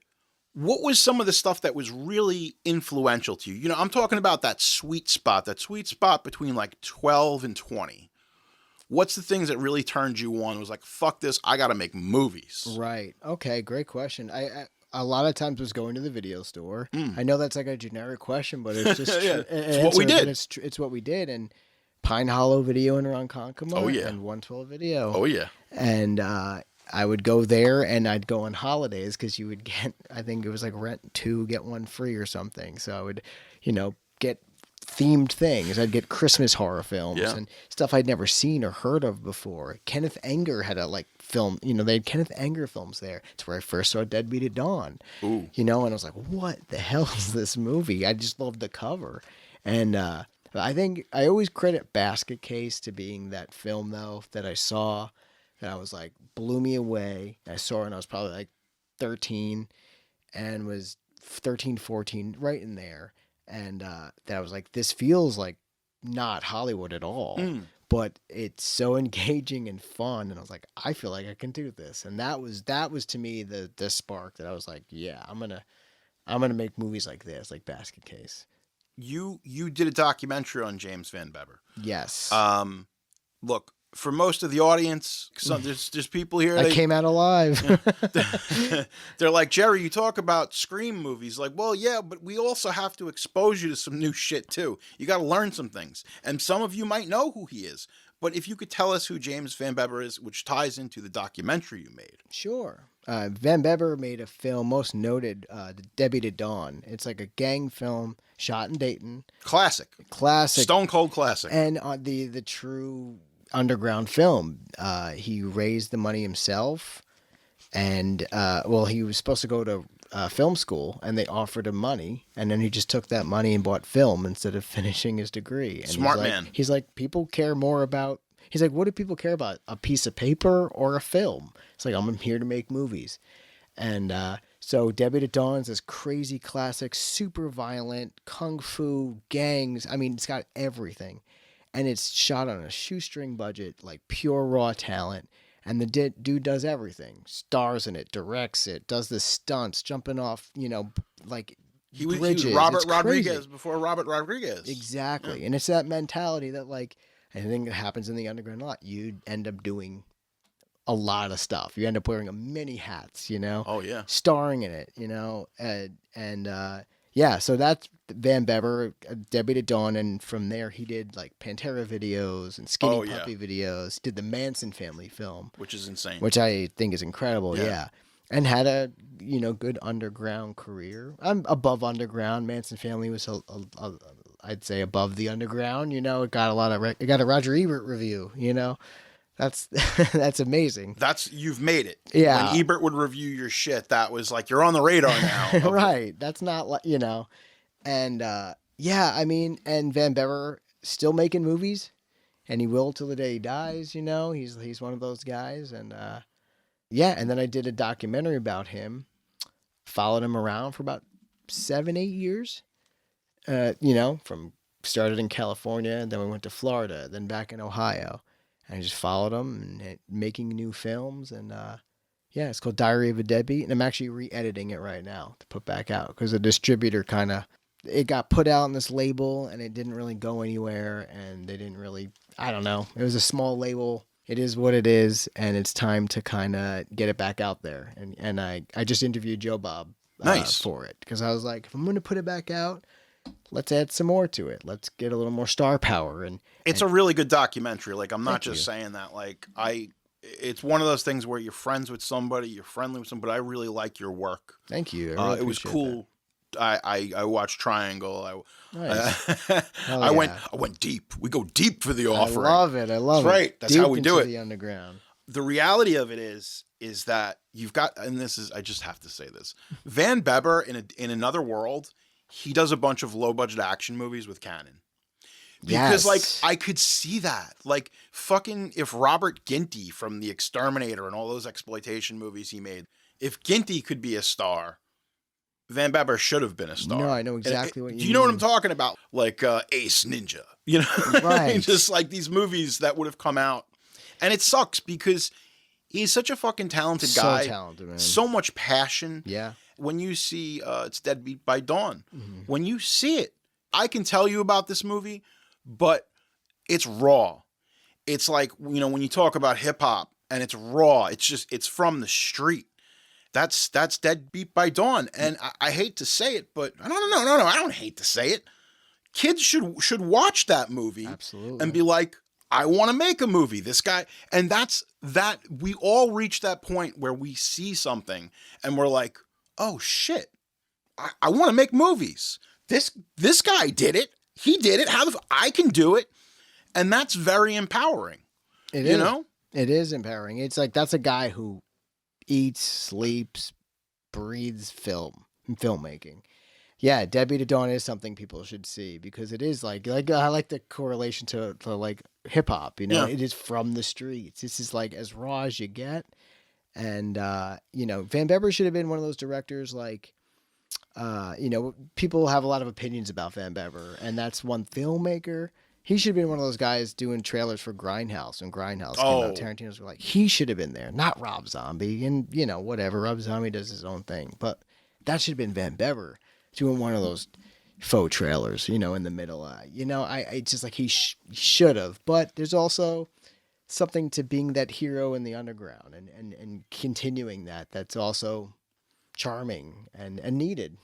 what was some of the stuff that was really influential to you? I'm talking about that sweet spot between like 12 and 20. What's the things that really turned you on? It was like, fuck this, I got to make movies. Right. Okay, great question. I a lot of times was going to the video store. I know that's like a generic question, but it's just yeah, it's what we did. It's what we did. And Pine Hollow Video in Ronkonkoma. Oh, yeah. And 112 Video. Oh, yeah. And I would go there and I'd go on holidays because you would get, I think it was like rent 2, get 1 free or something. So I would, get themed things. I'd get Christmas horror films and stuff I'd never seen or heard of before. Kenneth Anger had a film, they had Kenneth Anger films there. It's where I first saw Deadbeat at Dawn. Ooh. And I was like, what the hell is this movie? I just loved the cover. And I think I always credit Basket Case to being that film though that I saw that I was like blew me away. I saw it when I was probably like 13 and was 13, 14, right in there. And that I was like, this feels like not Hollywood at all, but it's so engaging and fun. And I was like, I feel like I can do this. And that was to me the spark that I was like, yeah, I'm gonna make movies like this, like Basket Case. You did a documentary on James Vanbebber. Yes. Look, for most of the audience, there's people here. I came out alive. They're like, Jerry, you talk about Scream movies. Like, well, yeah, but we also have to expose you to some new shit too. You got to learn some things. And some of you might know who he is. But if you could tell us who James Vanbebber is, which ties into the documentary you made. Sure. Vanbebber made a film, most noted, Deadbeat at Dawn. It's like a gang film shot in Dayton. Classic. Stone cold classic. And the true underground film. He raised the money himself, and he was supposed to go to film school, and they offered him money, and then he just took that money and bought film instead of finishing his degree. And Smart man. He's like, people care more about. He's like, what do people care about? A piece of paper or a film? It's like, I'm here to make movies, and so Deadbeat at Dawn is this crazy classic, super violent, kung fu, gangs. I mean, it's got everything. And it's shot on a shoestring budget, like pure raw talent. And the dude does everything. Stars in it, directs it, does the stunts, jumping off, like bridges. He was Robert It's Rodriguez crazy. Before Robert Rodriguez. Exactly. Yeah. And it's that mentality that, like, I think it happens in the underground a lot. You end up doing a lot of stuff. You end up wearing many hats, Oh, yeah. Starring in it, Yeah, so that's Vanbebber, Deadbeat at Dawn, and from there he did like Pantera videos and Skinny Puppy videos. Did the Manson family film, which is insane, which I think is incredible. Yeah. And had a good underground career. I'm above underground. Manson family was I'd say above the underground. It got it got a Roger Ebert review. That's that's amazing. You've made it. Yeah. When Ebert would review your shit, that was like you're on the radar now. Right. That's not like and and Vanbebber still making movies, and he will till the day he dies. He's one of those guys, and and then I did a documentary about him. Followed him around for about 7-8 years. From started in California, and then we went to Florida, then back in Ohio. And I just followed him and making new films. And it's called Diary of a Deadbeat. And I'm actually re-editing it right now to put back out because the distributor it got put out on this label and it didn't really go anywhere. And they didn't really, I don't know. It was a small label. It is what it is. And it's time to kind of get it back out there. And I just interviewed Joe Bob for it because I was like, if I'm going to put it back out, let's add some more to it. Let's get a little more star power. It's a really good documentary. Like, I'm not just saying that. Like, it's one of those things where you're friends with somebody, you're friendly with somebody. I really like your work. Thank you. Really it was cool. I watched Triangle. Nice. I went deep. We go deep for the offering. I love it. That's right. That's how we do it. The underground. The reality of it is that you've got, and I just have to say this, Vanbebber in another world. He does a bunch of low-budget action movies with Cannon. Because, I could see that. Like, fucking, if Robert Ginty from The Exterminator and all those exploitation movies he made, if Ginty could be a star, Vanbebber should have been a star. No, I know exactly what you mean. Do you know what I'm talking about? Like, Ace Ninja. Right. Just like these movies that would have come out. And it sucks because he's such a fucking talented guy. So talented, man. So much passion. Yeah. When you see it's Deadbeat by Dawn, when you see it, I can tell you about this movie, but it's raw. It's like, when you talk about hip hop and it's raw, it's from the street. That's Deadbeat by Dawn. And I hate to say it, but no, I don't hate to say it. Kids should watch that movie. Absolutely. And be like, I want to make a movie. This guy, and that we all reach that point where we see something and we're like, oh shit, I want to make movies. This guy did it. He did it. I can do it. And that's very empowering. It is. It is empowering. It's like, that's a guy who eats, sleeps, breathes filmmaking. Yeah, Deadbeat at Dawn is something people should see because it is like I like the correlation to like hip hop, It is from the streets. This is like as raw as you get. And, Vanbebber should have been one of those directors like, people have a lot of opinions about Vanbebber, and that's one filmmaker. He should have been one of those guys doing trailers for Grindhouse when Grindhouse came out. Tarantino's were like, he should have been there, not Rob Zombie. And, whatever. Rob Zombie does his own thing. But that should have been Vanbebber doing one of those faux trailers, in the middle. It's just like he should have. But there's also something to being that hero in the underground and continuing that's also charming and needed.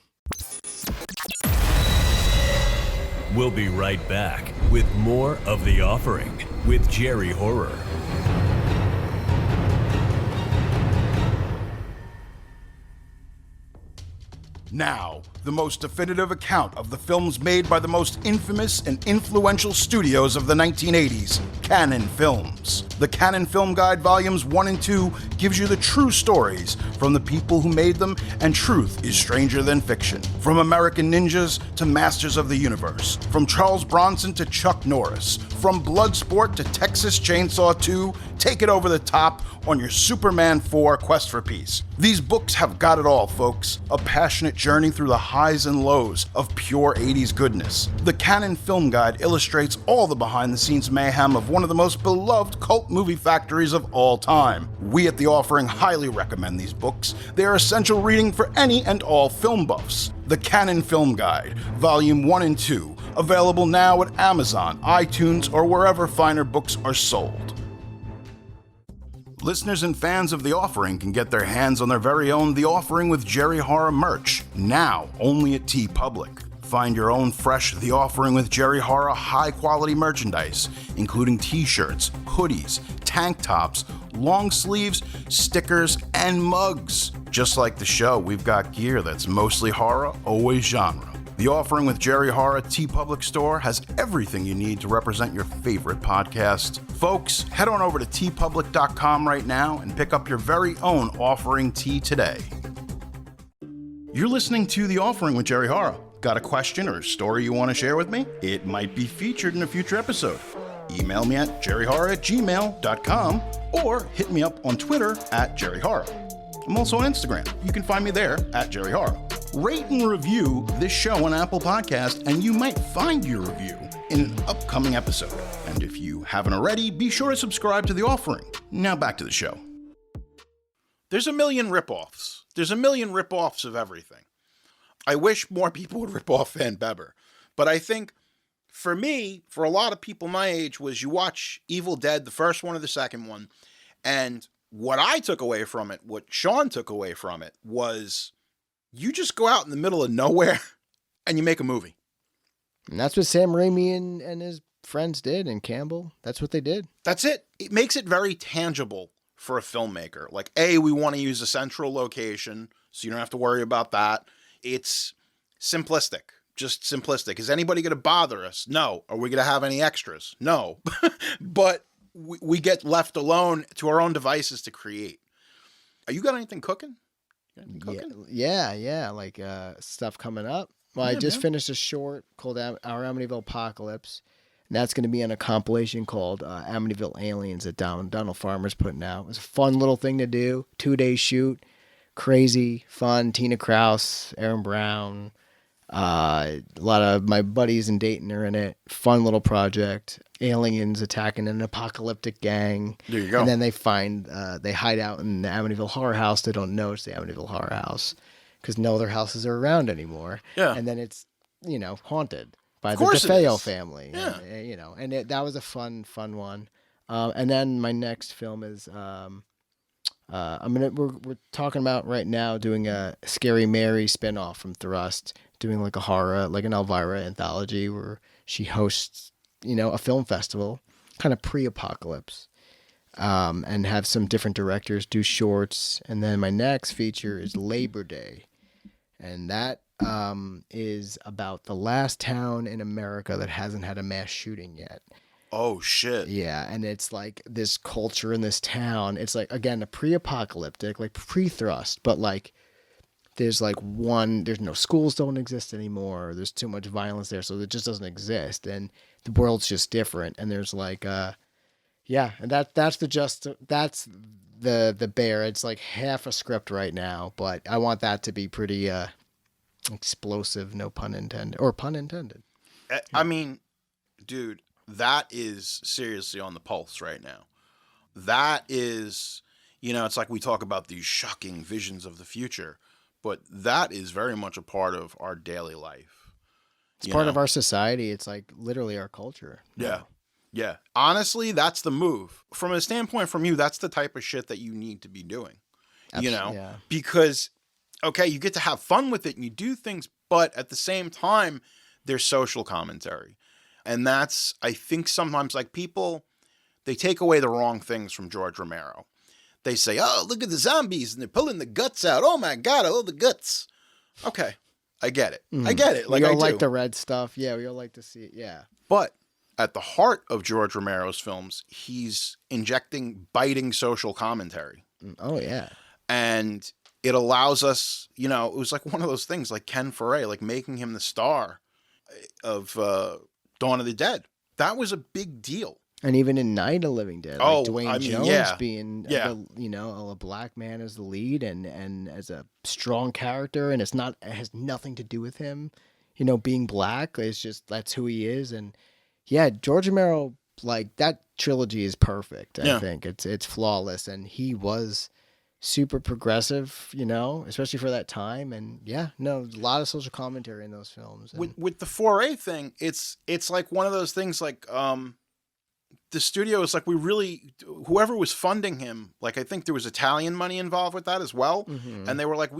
We'll be right back with more of The Offering with Jerry Horror. Now, the most definitive account of the films made by the most infamous and influential studios of the 1980s, Cannon Films. The Cannon Film Guide Volumes 1 and 2 gives you the true stories from the people who made them, and truth is stranger than fiction. From American Ninjas to Masters of the Universe, from Charles Bronson to Chuck Norris, from Bloodsport to Texas Chainsaw 2, take it over the top on your Superman 4 quest for peace. These books have got it all, folks. A passionate journey through the highs and lows of pure 80s goodness. The Cannon Film Guide illustrates all the behind-the-scenes mayhem of one of the most beloved cult movie factories of all time. We at The Offering highly recommend these books. They are essential reading for any and all film buffs. The Cannon Film Guide, Volume 1 and 2, available now at Amazon, iTunes, or wherever finer books are sold. Listeners and fans of The Offering can get their hands on their very own The Offering with Jerry Horror merch, now only at TeePublic. Find your own fresh The Offering with Jerry Horror high-quality merchandise, including t-shirts, hoodies, tank tops, long sleeves, stickers, and mugs. Just like the show, we've got gear that's mostly horror, always genre. The Offering with Jerry Horror TeePublic store has everything you need to represent your favorite podcast. Folks, head on over to teepublic.com right now and pick up your very own Offering tee today. You're listening to The Offering with Jerry Horror. Got a question or a story you want to share with me? It might be featured in a future episode. Email me at jerryhorror@gmail.com or hit me up on Twitter at jerryhorror. I'm also on Instagram. You can find me there at jerryhorror. Rate and review this show on Apple Podcast, and you might find your review in an upcoming episode. And if you haven't already, be sure to subscribe to The Offering. Now back to the show. There's a million ripoffs. There's a million ripoffs of everything. I wish more people would rip off Vanbebber. But I think, for me, for a lot of people my age, was you watch Evil Dead, the first one or the second one, and what I took away from it, what Sean took away from it, was you just go out in the middle of nowhere and you make a movie. And that's what Sam Raimi and his friends did, and Campbell. That's what they did. That's it. It makes it very tangible for a filmmaker. Like, A, we want to use a central location, so you don't have to worry about that. It's simplistic. Just simplistic. Is anybody going to bother us? No. Are we going to have any extras? No. But we get left alone to our own devices to create. Are you got anything cooking? Yeah. Like stuff coming up. Well, I just finished a short called Our Amityville Apocalypse. And that's going to be on a compilation called Amityville Aliens that Donald Farmer's putting out. It was a fun little thing to do. 2-day shoot. Crazy, fun. Tina Kraus, Erin Brown. A lot of my buddies in Dayton are in it. Fun little project. Aliens attacking an apocalyptic gang. There you go. And then they hide out in the Amityville Horror House. They don't know it's the Amityville Horror House because no other houses are around anymore. Yeah. And then it's, haunted by the DeFeo family. Yeah. And that was a fun one. And then my next film is, we're talking about right now doing a Scary Mary spinoff from Thrust, doing like a horror, like an Elvira anthology where she hosts, a film festival, kind of pre-apocalypse, and have some different directors do shorts. And then my next feature is Labor Day. And that is about the last town in America that hasn't had a mass shooting yet. Oh, shit. Yeah, and it's like this culture in this town. It's like, again, a pre-apocalyptic, like pre-thrust, but like there's no schools don't exist anymore. There's too much violence there, so it just doesn't exist. And the world's just different. And there's like, and that's the bear. It's like half a script right now, but I want that to be pretty explosive, no pun intended, or pun intended. I mean, dude, that is seriously on the pulse right now. That is, it's like we talk about these shocking visions of the future, but that is very much a part of our daily life. It's part of our society. It's like literally our culture. Yeah. Yeah. Honestly, that's the move. From a standpoint from you, that's the type of shit that you need to be doing. Yeah. Because, okay, you get to have fun with it and you do things, but at the same time, there's social commentary. And that's, I think sometimes, like, people, they take away the wrong things from George Romero. They say, oh, look at the zombies, and they're pulling the guts out. Oh, my God, I love the guts. Okay, I get it. I get it. Like, we all like the red stuff. Yeah, we all like to see it. Yeah. But at the heart of George Romero's films, he's injecting biting social commentary. Oh, yeah. And it allows us, it was like one of those things, like Ken Foray, like making him the star of Dawn of the Dead. That was a big deal. And even in Night of the Living Dead, like Dwayne Jones being, a black man as the lead and as a strong character, and it has nothing to do with him, being black. It's just, that's who he is. And yeah, George Romero, like, that trilogy is perfect. I think it's flawless. And he was super progressive, especially for that time. And a lot of social commentary in those films. And with the 4A thing, it's like one of those things like, the studio is like, whoever was funding him, like, I think there was Italian money involved with that as well. Mm-hmm. And they were like,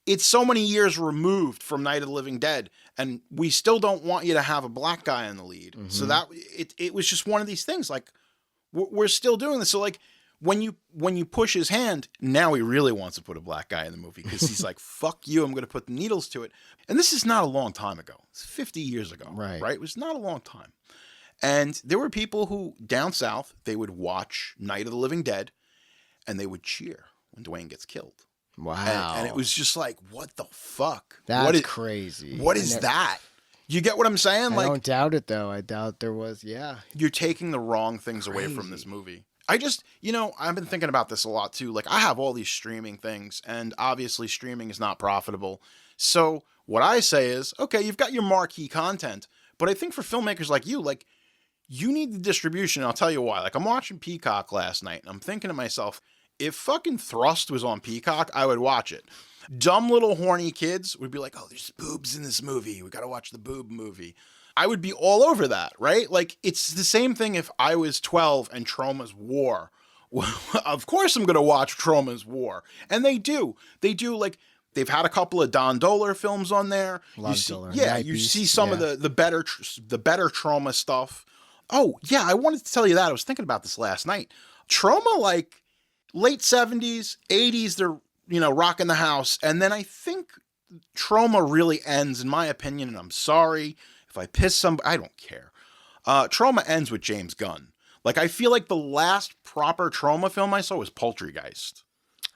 it's so many years removed from Night of the Living Dead, and we still don't want you to have a black guy in the lead. Mm-hmm. So that it was just one of these things. Like, we're still doing this. So like, when you push his hand, now he really wants to put a black guy in the movie because he's like, fuck you, I'm going to put the needles to it. And this is not a long time ago. It's 50 years ago, right? It was not a long time. And there were people who, down south, they would watch Night of the Living Dead, and they would cheer when Dwayne gets killed. Wow. And it was just like, what the fuck? That's crazy. What is that? You get what I'm saying? I don't doubt it, though. I doubt there was, You're taking the wrong things away from this movie. I just, I've been thinking about this a lot, too. Like, I have all these streaming things, and obviously streaming is not profitable. So what I say is, okay, you've got your marquee content, but I think for filmmakers like, you need the distribution. And I'll tell you why. Like, I'm watching Peacock last night, and I'm thinking to myself, if fucking Thrust was on Peacock, I would watch it. Dumb little horny kids would be like, oh, there's boobs in this movie. We got to watch the boob movie. I would be all over that, right? Like, it's the same thing if I was 12 and Troma's War. Well, of course I'm going to watch Troma's War. And they do. They do, like, they've had a couple of Don Dohler films on there. You see some of the better Troma stuff. Oh, yeah, I wanted to tell you that. I was thinking about this last night. Troma, like, late 70s, 80s, they're, rocking the house. And then I think Troma really ends, in my opinion, and I'm sorry if I piss somebody, I don't care. Troma ends with James Gunn. Like, I feel like the last proper Troma film I saw was Poltergeist.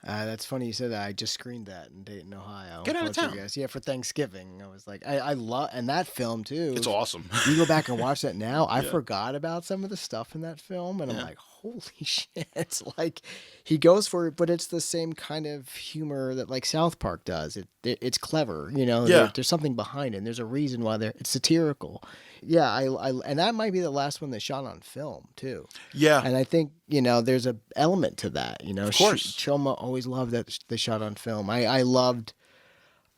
That's funny you said that. I just screened that in Dayton, Ohio. Get out of town. Yeah, for Thanksgiving. I was like, I love, and that film too. It's awesome. You go back and watch that now. I forgot about some of the stuff in that film, and I'm like, holy shit. It's like, he goes for it, but it's the same kind of humor that like South Park does. It's clever, there's something behind it. And there's a reason why it's satirical. Yeah, I and that might be the last one they shot on film too. Yeah, and I think there's a element to that. Of course, Troma always loved that they shot on film. I loved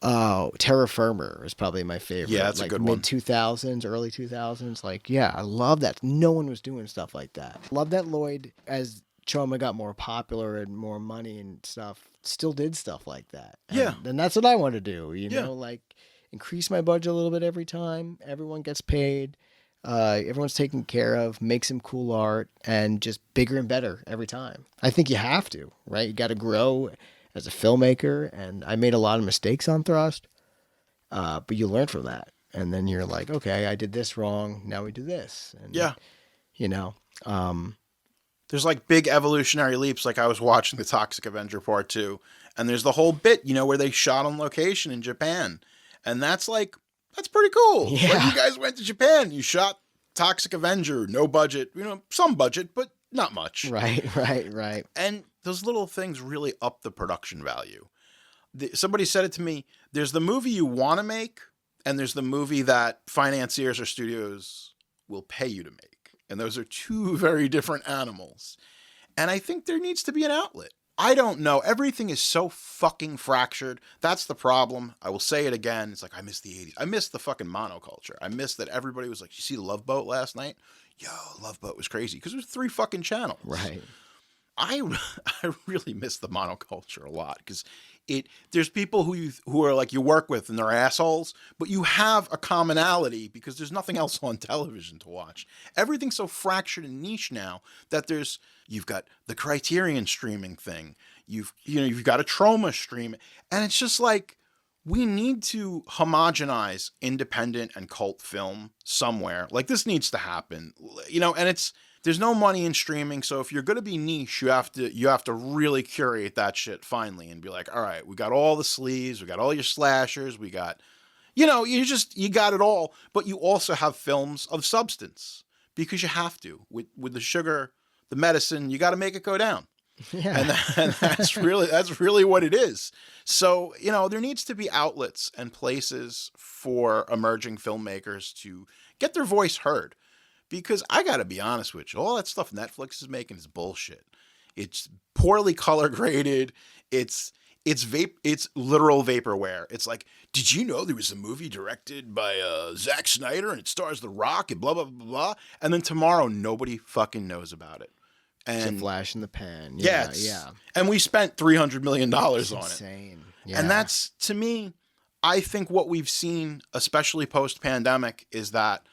Terra Firma is probably my favorite. Yeah, that's like a good one. Mid 2000s, early 2000s. Like, yeah, I love that. No one was doing stuff like that. Love that Lloyd, as Troma got more popular and more money and stuff, still did stuff like that. And that's what I want to do. Like, increase my budget a little bit every time. Everyone gets paid. Everyone's taken care of. Make some cool art, and just bigger and better every time. I think you have to, right? You got to grow as a filmmaker, and I made a lot of mistakes on Thrust, but you learn from that, and then you're like, okay, I did this wrong. Now we do this, and there's like big evolutionary leaps. Like, I was watching the Toxic Avenger Part 2, and there's the whole bit, where they shot on location in Japan. And that's pretty cool. Yeah. Like, you guys went to Japan, you shot Toxic Avenger, no budget, some budget, but not much. Right. And those little things really up the production value. Somebody said it to me, there's the movie you want to make, and there's the movie that financiers or studios will pay you to make. And those are two very different animals. And I think there needs to be an outlet. I don't know. Everything is so fucking fractured. That's the problem. I will say it again. It's like, I miss the 80s. I miss the fucking monoculture. I miss that everybody was like, you see Love Boat last night? Yo, Love Boat was crazy. Because there's 3 fucking channels. Right. I really miss the monoculture a lot. Because there's people who are like you work with and they're assholes, but you have a commonality because there's nothing else on television to watch. Everything's so fractured and niche now that you've got the Criterion streaming thing. You've got a Troma stream, and it's just like, we need to homogenize independent and cult film somewhere. Like, this needs to happen, and there's no money in streaming. So if you're going to be niche, you have to really curate that shit finally and be like, all right, we got all the sleeves, we got all your slashers, we got, you got it all, but you also have films of substance because you have to with the sugar, the medicine, you got to make it go down. Yeah. And that's really what it is. So, there needs to be outlets and places for emerging filmmakers to get their voice heard. Because I got to be honest with you, all that stuff Netflix is making is bullshit. It's poorly color graded. It's It's literal vaporware. It's like, did you know there was a movie directed by Zack Snyder and it stars The Rock and blah blah blah blah, and then tomorrow nobody fucking knows about it. And it's a flash in the pan. Yeah. And we spent $300 million on insane. it. Yeah. And that's, to me, I think what we've seen, especially post-pandemic, is that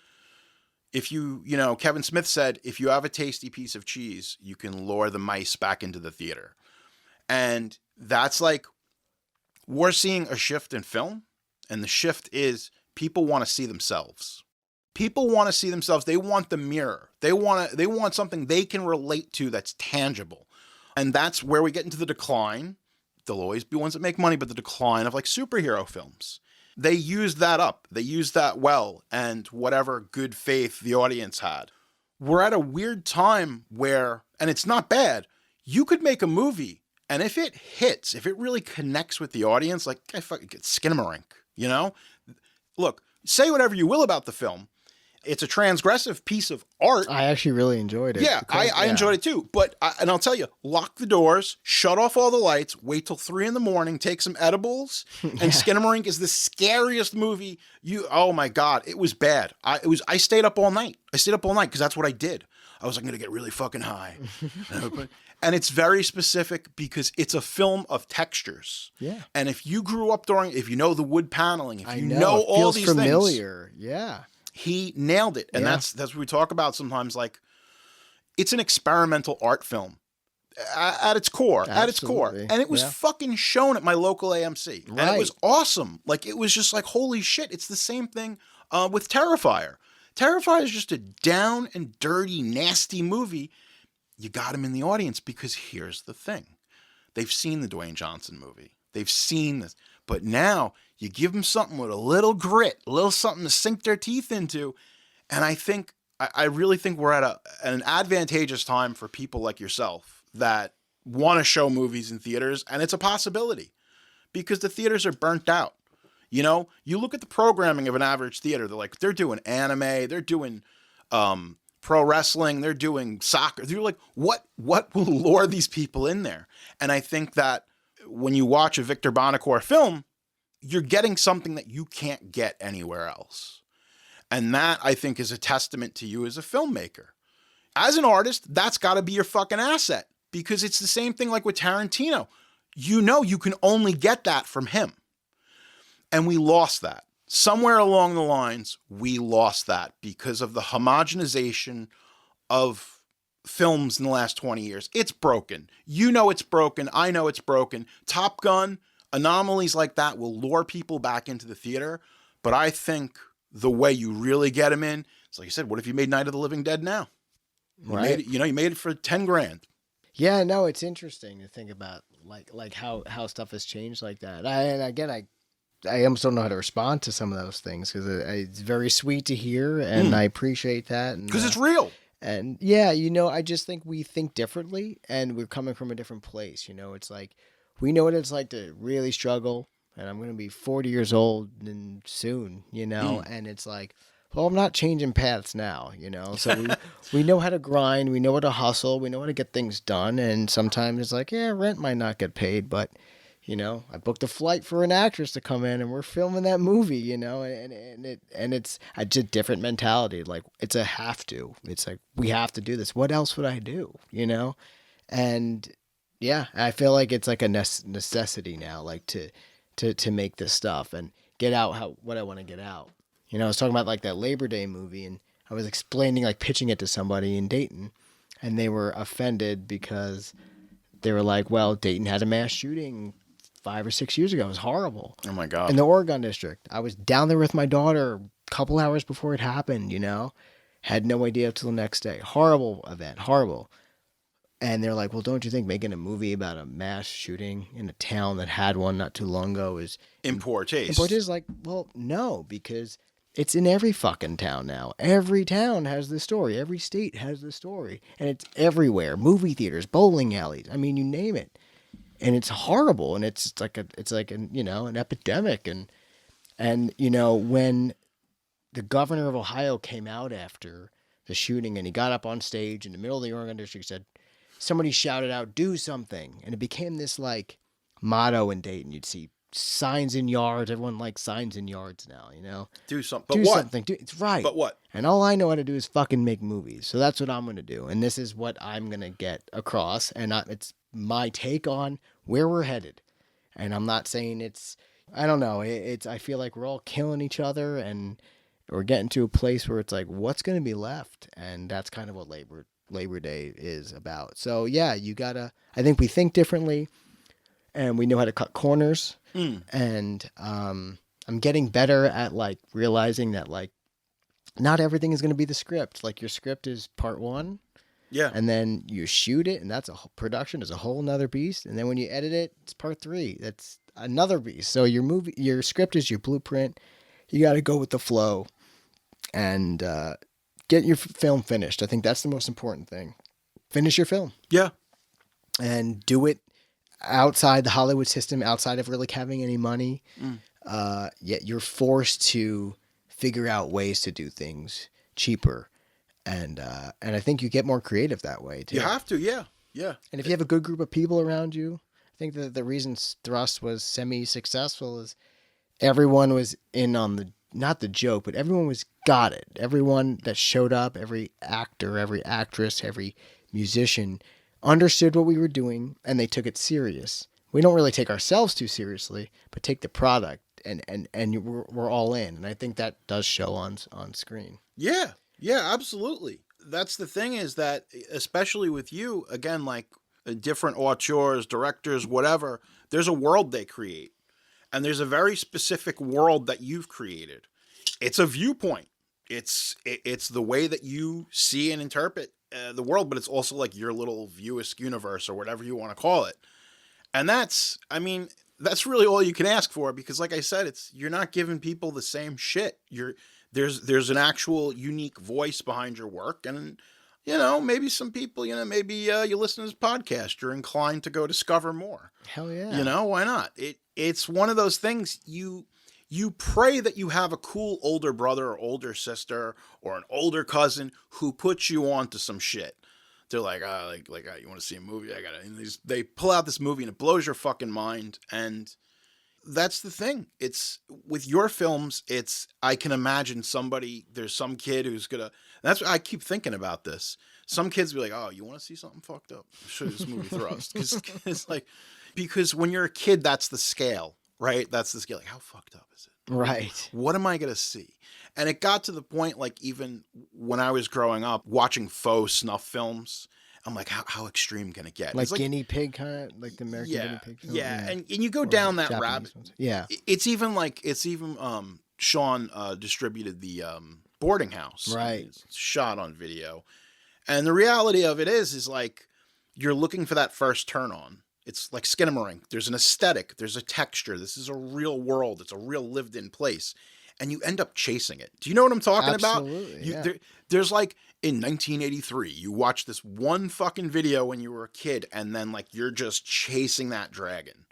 if Kevin Smith said, if you have a tasty piece of cheese, you can lure the mice back into the theater. And that's like, we're seeing a shift in film. And the shift is people want to see themselves. People want to see themselves. They want the mirror. They want something they can relate to that's tangible. And that's where we get into the decline. There'll always be ones that make money, but the decline of like superhero films. They used that up. They used that well, and whatever good faith the audience had. We're at a weird time where, and it's not bad, you could make a movie, and if it hits, if it really connects with the audience, like, I fucking get Skinamarink, you know? Look, say whatever you will about the film. It's a transgressive piece of art. I actually really enjoyed it. Yeah, I enjoyed it too. But I'll tell you, lock the doors, shut off all the lights, wait till 3 a.m, take some edibles, and Skinamarink is the scariest movie. Oh my God, it was bad. I stayed up all night. I stayed up all night because that's what I did. I was like, I'm gonna get really fucking high. And it's very specific because it's a film of textures. Yeah. And if you grew up if you know the wood paneling, if you know all these familiar. Things. Yeah. He nailed it. And that's what we talk about sometimes. Like, it's an experimental art film at its core, And it was fucking shown at my local AMC. Right. And it was awesome. Like, it was just like, holy shit. It's the same thing with Terrifier. Terrifier is just a down and dirty, nasty movie. You got him in the audience because here's the thing. They've seen the Dwayne Johnson movie. They've seen this. But now you give them something with a little grit, a little something to sink their teeth into. And I really think we're at an advantageous time for people like yourself that want to show movies in theaters. And it's a possibility because the theaters are burnt out. You know, you look at the programming of an average theater. They're doing anime. They're doing pro wrestling. They're doing soccer. They're like, what will lure these people in there? And I think that when you watch a Victor Bonacore film, you're getting something that you can't get anywhere else. And that, I think, is a testament to you as a filmmaker. As an artist, that's got to be your fucking asset because it's the same thing like with Tarantino. You know you can only get that from him. And we lost that. Somewhere along the lines, we lost that because of the homogenization of films in the last 20 years. It's broken. You know it's broken. I know it's broken. Top Gun, anomalies like that will lure people back into the theater. But I think the way you really get them in, it's like you said, what if you made Night of the Living Dead now? You made it for 10 grand. Yeah, no, it's interesting to think about like how stuff has changed like that. I almost don't know how to respond to some of those things because it's very sweet to hear, and I appreciate that. Because it's real. And yeah, I just think we think differently and we're coming from a different place. It's like, we know what it's like to really struggle, and I'm going to be 40 years old and soon, and it's like, well, I'm not changing paths now, so we know how to grind. We know how to hustle. We know how to get things done. And sometimes it's like, yeah, rent might not get paid, but I booked a flight for an actress to come in and we're filming that movie, and it's a different mentality. Like, it's a have to. It's like, we have to do this. What else would I do? And yeah, I feel like it's like a necessity now, like to make this stuff and get out what I want to get out. I was talking about like that Labor Day movie, and I was explaining, like pitching it to somebody in Dayton, and they were offended because they were like, well, Dayton had a mass shooting 5 or 6 years ago. It was horrible. Oh my God. In the Oregon district. I was down there with my daughter a couple hours before it happened, had no idea until the next day. Horrible event. Horrible. And they're like, well, don't you think making a movie about a mass shooting in a town that had one not too long ago is in poor taste? In poor taste? Like, well, no, because it's in every fucking town now. Every town has this story. Every state has this story. And it's everywhere. Movie theaters, bowling alleys. I mean, you name it. And it's horrible. And it's like an epidemic. And when the governor of Ohio came out after the shooting and he got up on stage in the middle of the Oregon district, said, somebody shouted out, do something. And it became this like motto in Dayton. You'd see signs in yards. Everyone likes signs in yards now, you know? Do something. But do what? something. It's right. But what? And all I know how to do is fucking make movies. So that's what I'm going to do. And this is what I'm going to get across. And it's my take on where we're headed. And I'm not saying it's, I don't know. I feel like we're all killing each other and we're getting to a place where it's like, what's going to be left? And that's kind of what Labor Day is about. So yeah, I think we think differently and we know how to cut corners. And I'm getting better at like realizing that like not everything is going to be the script. Like your script is part one. Yeah. And then you shoot it, and that's production is a whole nother beast. And then when you edit it, it's part three. That's another beast. So your script is your blueprint. You got to go with the flow and get your film finished. I think that's the most important thing. Finish your film. Yeah. And do it outside the Hollywood system, outside of really having any money. Yet you're forced to figure out ways to do things cheaper. And I think you get more creative that way too. You have to, yeah. Yeah. And if you have a good group of people around you, I think that the reason Thrust was semi-successful is everyone was in on not the joke, but everyone got it. Everyone that showed up, every actor, every actress, every musician understood what we were doing and they took it serious. We don't really take ourselves too seriously, but take the product and we're all in. And I think that does show on screen. Yeah. Yeah, absolutely. That's the thing is that, especially with you, again, like different auteurs, directors, whatever, there's a world they create. And there's a very specific world that you've created. It's a viewpoint. It's the way that you see and interpret the world, but it's also like your little viewist universe or whatever you want to call it. And that's really all you can ask for because, like I said, you're not giving people the same shit. There's an actual unique voice behind your work, and maybe some people, maybe you listen to this podcast, you're inclined to go discover more. Hell yeah. Why not? It's one of those things you pray that you have a cool older brother or older sister or an older cousin who puts you on to some shit. They're like, you want to see a movie? They pull out this movie and it blows your fucking mind. And that's the thing. It's with your films. I can imagine there's some kid who's that's what I keep thinking about this. Some kids be like, oh, you want to see something fucked up? I'll show you this movie Thrust. Because when you're a kid, that's the scale, right? That's the scale. Like, how fucked up is it? Right. What am I going to see? And it got to the point, like, even when I was growing up, watching faux snuff films, I'm like, how extreme can it get? Like guinea pig kind of, like the American guinea pig film? Yeah, and you go down that rabbit. Yeah. It's even Sean distributed the Boarding House. Right. It's shot on video. And the reality of it is like, you're looking for that first turn on. It's like Skinamarink. There's an aesthetic. There's a texture. This is a real world. It's a real lived in place. And you end up chasing it. Do you know what I'm talking about? Absolutely. There's like in 1983, you watched this one fucking video when you were a kid, and then like you're just chasing that dragon.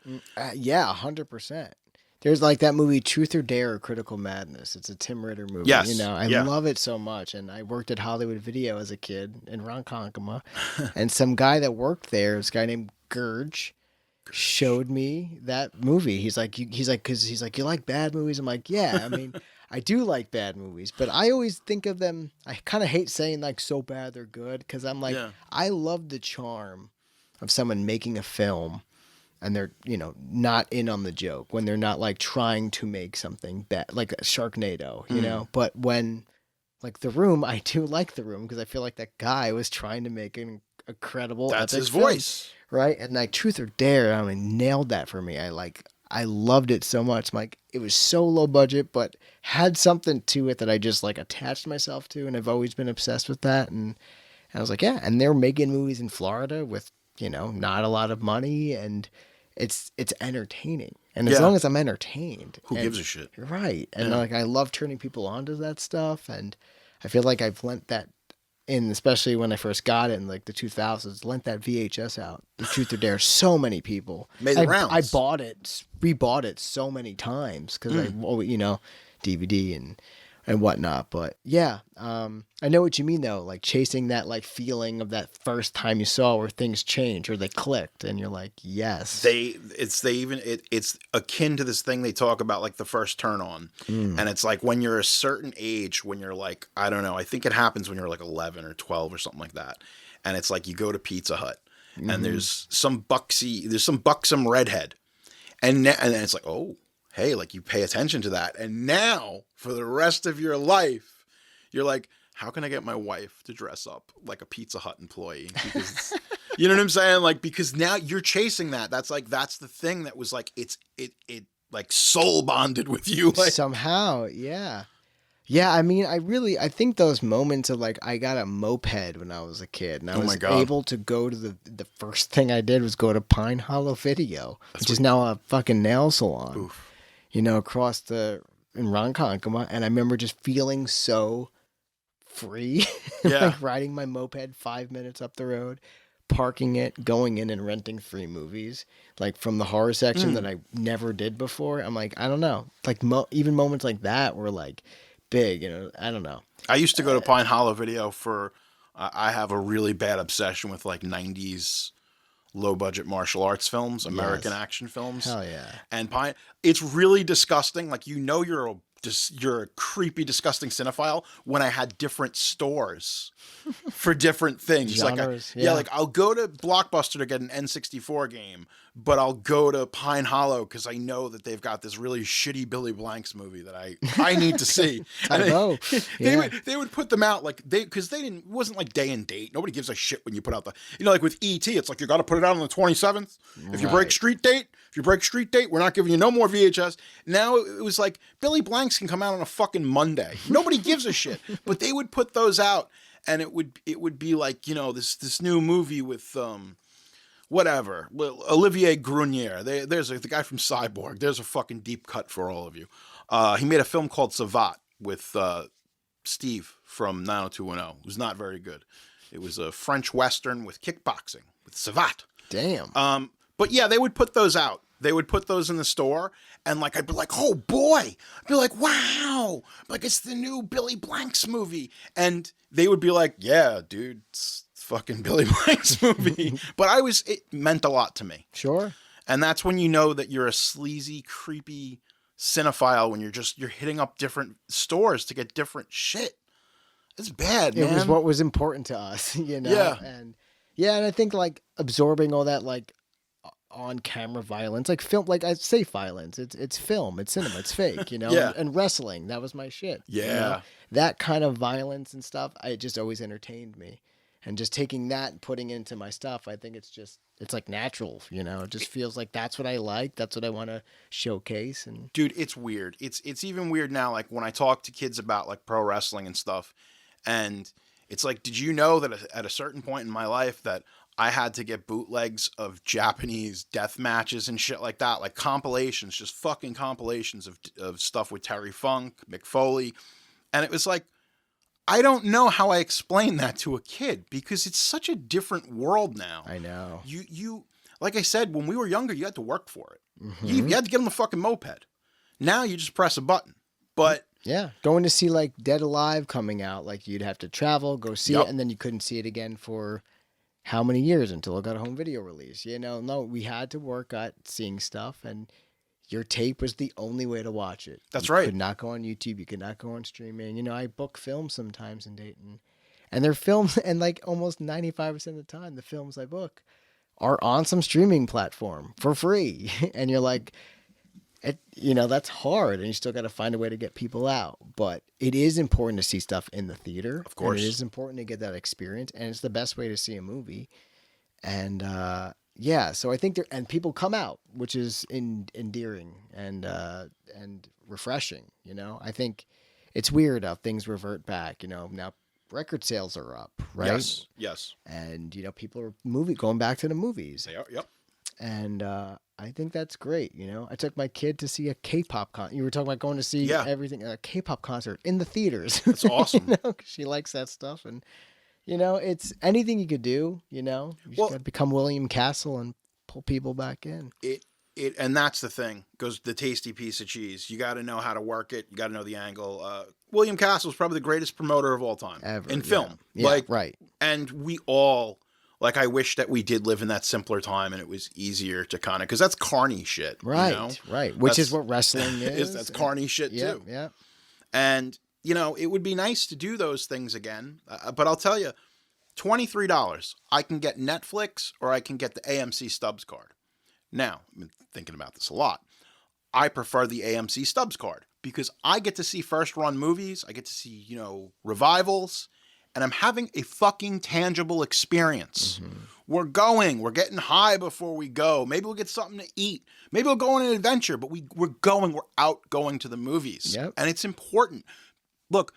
Yeah, 100%. There's like that movie Truth or Dare or Critical Madness. It's a Tim Ritter movie. Yes. I love it so much. And I worked at Hollywood Video as a kid in Ronkonkoma. And some guy that worked there, this guy named Gurge, showed me that movie. He's like, you like bad movies? I'm like, yeah, I mean, I do like bad movies, but I always think of them, I kind of hate saying like so bad they're good. Cause I'm like, I love the charm of someone making a film and they're, not in on the joke when they're not like trying to make something bad, like Sharknado, but when like The Room, I do like The Room because I feel like that guy was trying to make an incredible, that's his film. voice. Right. And like Truth or Dare, I mean, nailed that for me. I loved it so much. Like it was so low budget, but had something to it that I just like attached myself to. And I've always been obsessed with that. And I was like, yeah. And they're making movies in Florida with, not a lot of money. And it's entertaining. And as long as I'm entertained. Who gives a shit? Right. And like, I love turning people on to that stuff. And I feel like I've lent that in, especially when I first got it in like the 2000s, lent that VHS out, The Truth or Dare. So many people made the rounds. I rebought it so many times because I, DVD and and whatnot. But yeah, I know what you mean though. Like chasing that like feeling of that first time you saw where things changed or they clicked, and you're like, yes. It's akin to this thing they talk about, like the first turn on, and it's like when you're a certain age, when you're like, I don't know, I think it happens when you're like 11 or 12 or something like that, and it's like you go to Pizza Hut, and there's some buxom redhead, and then it's like, oh, hey, like you pay attention to that. And now for the rest of your life, you're like, how can I get my wife to dress up like a Pizza Hut employee? Because you know what I'm saying? Like, because now you're chasing that. That's the thing that was like, it like soul bonded with you. Like, somehow. Yeah. Yeah. I mean, I think those moments of like, I got a moped when I was a kid, and I was able to go to the first thing I did was go to Pine Hollow Video, which is now a fucking nail salon. Oof. You know, across in Ronkonkoma, and I remember just feeling so free, like riding my moped 5 minutes up the road, parking it, going in and renting 3 movies, like from the horror section that I never did before. I'm like, I don't know, like even moments like that were like big, you know. I don't know. I used to go to Pine Hollow Video for, I have a really bad obsession with like 90s low budget martial arts films, American action films. Hell yeah. And it's really disgusting. Like, you know, you're a creepy, disgusting cinephile when I had different stores for different things. Genres, like I'll go to Blockbuster to get an N64 game, but I'll go to Pine Hollow because I know that they've got this really shitty Billy Blanks movie that I need to see. And they would put them out like because it wasn't like day and date. Nobody gives a shit when you put out like with E.T. It's like you got to put it out on the 27th. If you break street date, we're not giving you no more VHS. Now it was like Billy Blanks can come out on a fucking Monday. Nobody gives a shit, but they would put those out, and it would be like, you know, this new movie with whatever, Olivier Grunier. There's the guy from Cyborg. There's a fucking deep cut for all of you. He made a film called Savat with Steve from 90210. It was not very good. It was a French Western with kickboxing with Savat. Damn. But yeah, they would put those out. They would put those in the store, and like I'd be like, oh boy. I'd be like, wow. Like, it's the new Billy Blanks movie. And they would be like, yeah, dude, it's fucking Billy Blanks movie. But it meant a lot to me. Sure. And that's when you know that you're a sleazy, creepy cinephile, when you're hitting up different stores to get different shit. It's bad, man. It was what was important to us, you know? Yeah. And I think like absorbing all that like on camera violence, like film, like I say violence, it's film, it's cinema, it's fake, you know? Yeah. And wrestling, that was my shit. Yeah. You know? That kind of violence and stuff, it just always entertained me. And just taking that and putting it into my stuff, I think it's like natural, you know? It just feels like that's what I like. That's what I want to showcase. And dude, it's weird. It's even weird now, like when I talk to kids about like pro wrestling and stuff, and it's like, did you know that at a certain point in my life that I had to get bootlegs of Japanese death matches and shit like that, like compilations, just fucking compilations of stuff with Terry Funk, Mick Foley. And it was like, I don't know how I explain that to a kid, because it's such a different world now. I know. You like I said, when we were younger, you had to work for it. Mm-hmm. You had to get on the fucking moped. Now you just press a button. But yeah, going to see like Dead Alive coming out, like you'd have to travel, go see it, and then you couldn't see it again for how many years until it got a home video release? You know, no, we had to work at seeing stuff, and your tape was the only way to watch it. That's right. You could not go on YouTube. You could not go on streaming. You know, I book films sometimes in Dayton, and they're films, and like almost 95% of the time, the films I book are on some streaming platform for free. And you're like, you know, that's hard, and you still got to find a way to get people out. But it is important to see stuff in the theater. Of course. And it is important to get that experience, and it's the best way to see a movie. And yeah, so I think and people come out, which is endearing and refreshing. You know, I think it's weird how things revert back. You know, now record sales are up, right? Yes. And you know, people are going back to the movies. They are. Yep. And I think that's great. You know, I took my kid to see a K-pop concert. You were talking about going to see everything, a K-pop concert in the theaters. That's awesome. You know, 'cause she likes that stuff, and you know, it's anything you could do. You know, you just got to become William Castle and pull people back in. And that's the thing. Goes the tasty piece of cheese. You got to know how to work it. You got to know the angle. William Castle is probably the greatest promoter of all time Ever, in film. Yeah, right. And we all, like, I wish that we did live in that simpler time and it was easier to kind of, because that's carny shit. Right, you know? right. Which is what wrestling is. That's carny shit too. Yeah. And, you know, it would be nice to do those things again. But I'll tell you, $23, I can get Netflix or I can get the AMC Stubs card. Now, I've been thinking about this a lot. I prefer the AMC Stubs card because I get to see first run movies. I get to see, you know, revivals, and I'm having a fucking tangible experience. Mm-hmm. We're getting high before we go. Maybe we'll get something to eat. Maybe we'll go on an adventure, but we're out going to the movies. Yep. And it's important. Look,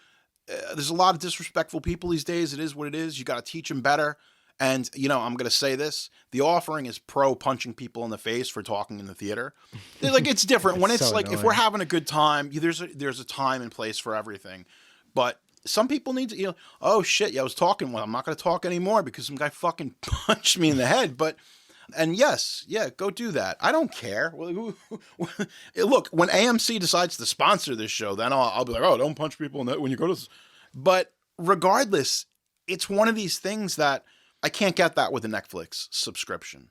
there's a lot of disrespectful people these days. It is what it is. You got to teach them better. And, you know, I'm going to say this. The Offering is pro punching people in the face for talking in the theater. Like, it's different. When it's so like, annoying. If we're having a good time, there's a time and place for everything. But some people need to, you know, oh, shit, yeah, I was talking. Well, I'm not going to talk anymore because some guy fucking punched me in the head. But, and yes, yeah, go do that. I don't care. Look, when AMC decides to sponsor this show, then I'll be like, oh, don't punch people in the head when you go to. But regardless, it's one of these things that I can't get that with a Netflix subscription.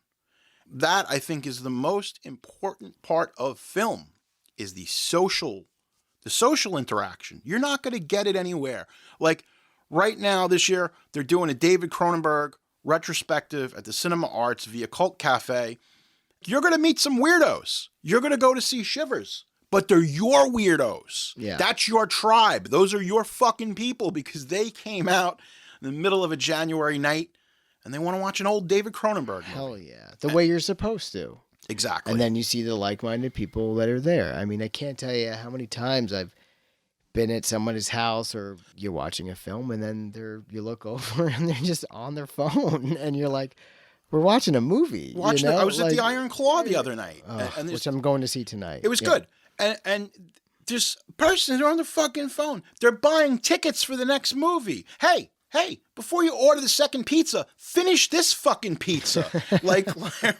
That, I think, is the most important part of film, is the social interaction. You're not going to get it anywhere. Like, right now, this year, they're doing a David Cronenberg retrospective at the Cinema Arts via Cult Cafe. You're going to meet some weirdos. You're going to go to see Shivers. But they're your weirdos. Yeah. That's your tribe. Those are your fucking people because they came out in the middle of a January night and they want to watch an old David Cronenberg movie. Hell yeah. The way you're supposed to. Exactly. And then you see the like-minded people that are there. I mean, I can't tell you how many times I've been at someone's house or you're watching a film and then you look over and they're just on their phone and you're like, we're watching a movie. I was at the Iron Claw the other night. Which I'm going to see tonight. It was good. And this person is on the fucking phone. They're buying tickets for the next movie. Hey, before you order the second pizza, finish this fucking pizza. like,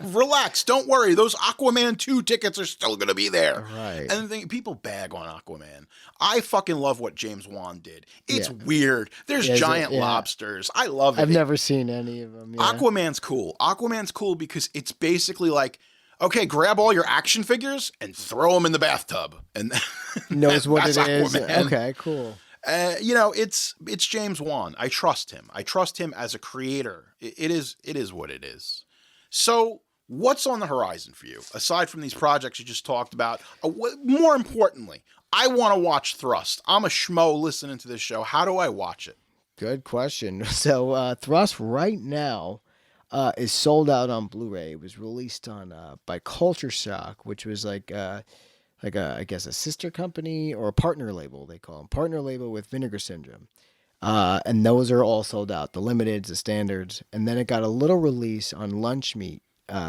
relax. Don't worry. Those Aquaman 2 tickets are still going to be there. Right. And people bag on Aquaman. I fucking love what James Wan did. It's weird. There's giant lobsters. I love it. I've never seen any of them. Yeah. Aquaman's cool. Aquaman's cool because it's basically like, okay, grab all your action figures and throw them in the bathtub. And knows what it is. Aquaman. Okay, cool. You know, it's James Wan. I trust him. I trust him as a creator. It is what it is. So what's on the horizon for you? Aside from these projects you just talked about, more importantly, I want to watch Thrust. I'm a schmo listening to this show. How do I watch it? Good question. So Thrust right now is sold out on Blu-ray. It was released on by Culture Shock, which was like I guess a sister company or a partner label, they call them. Partner label with Vinegar Syndrome. And those are all sold out, the limiteds, the standards. And then it got a little release on Lunch Meat,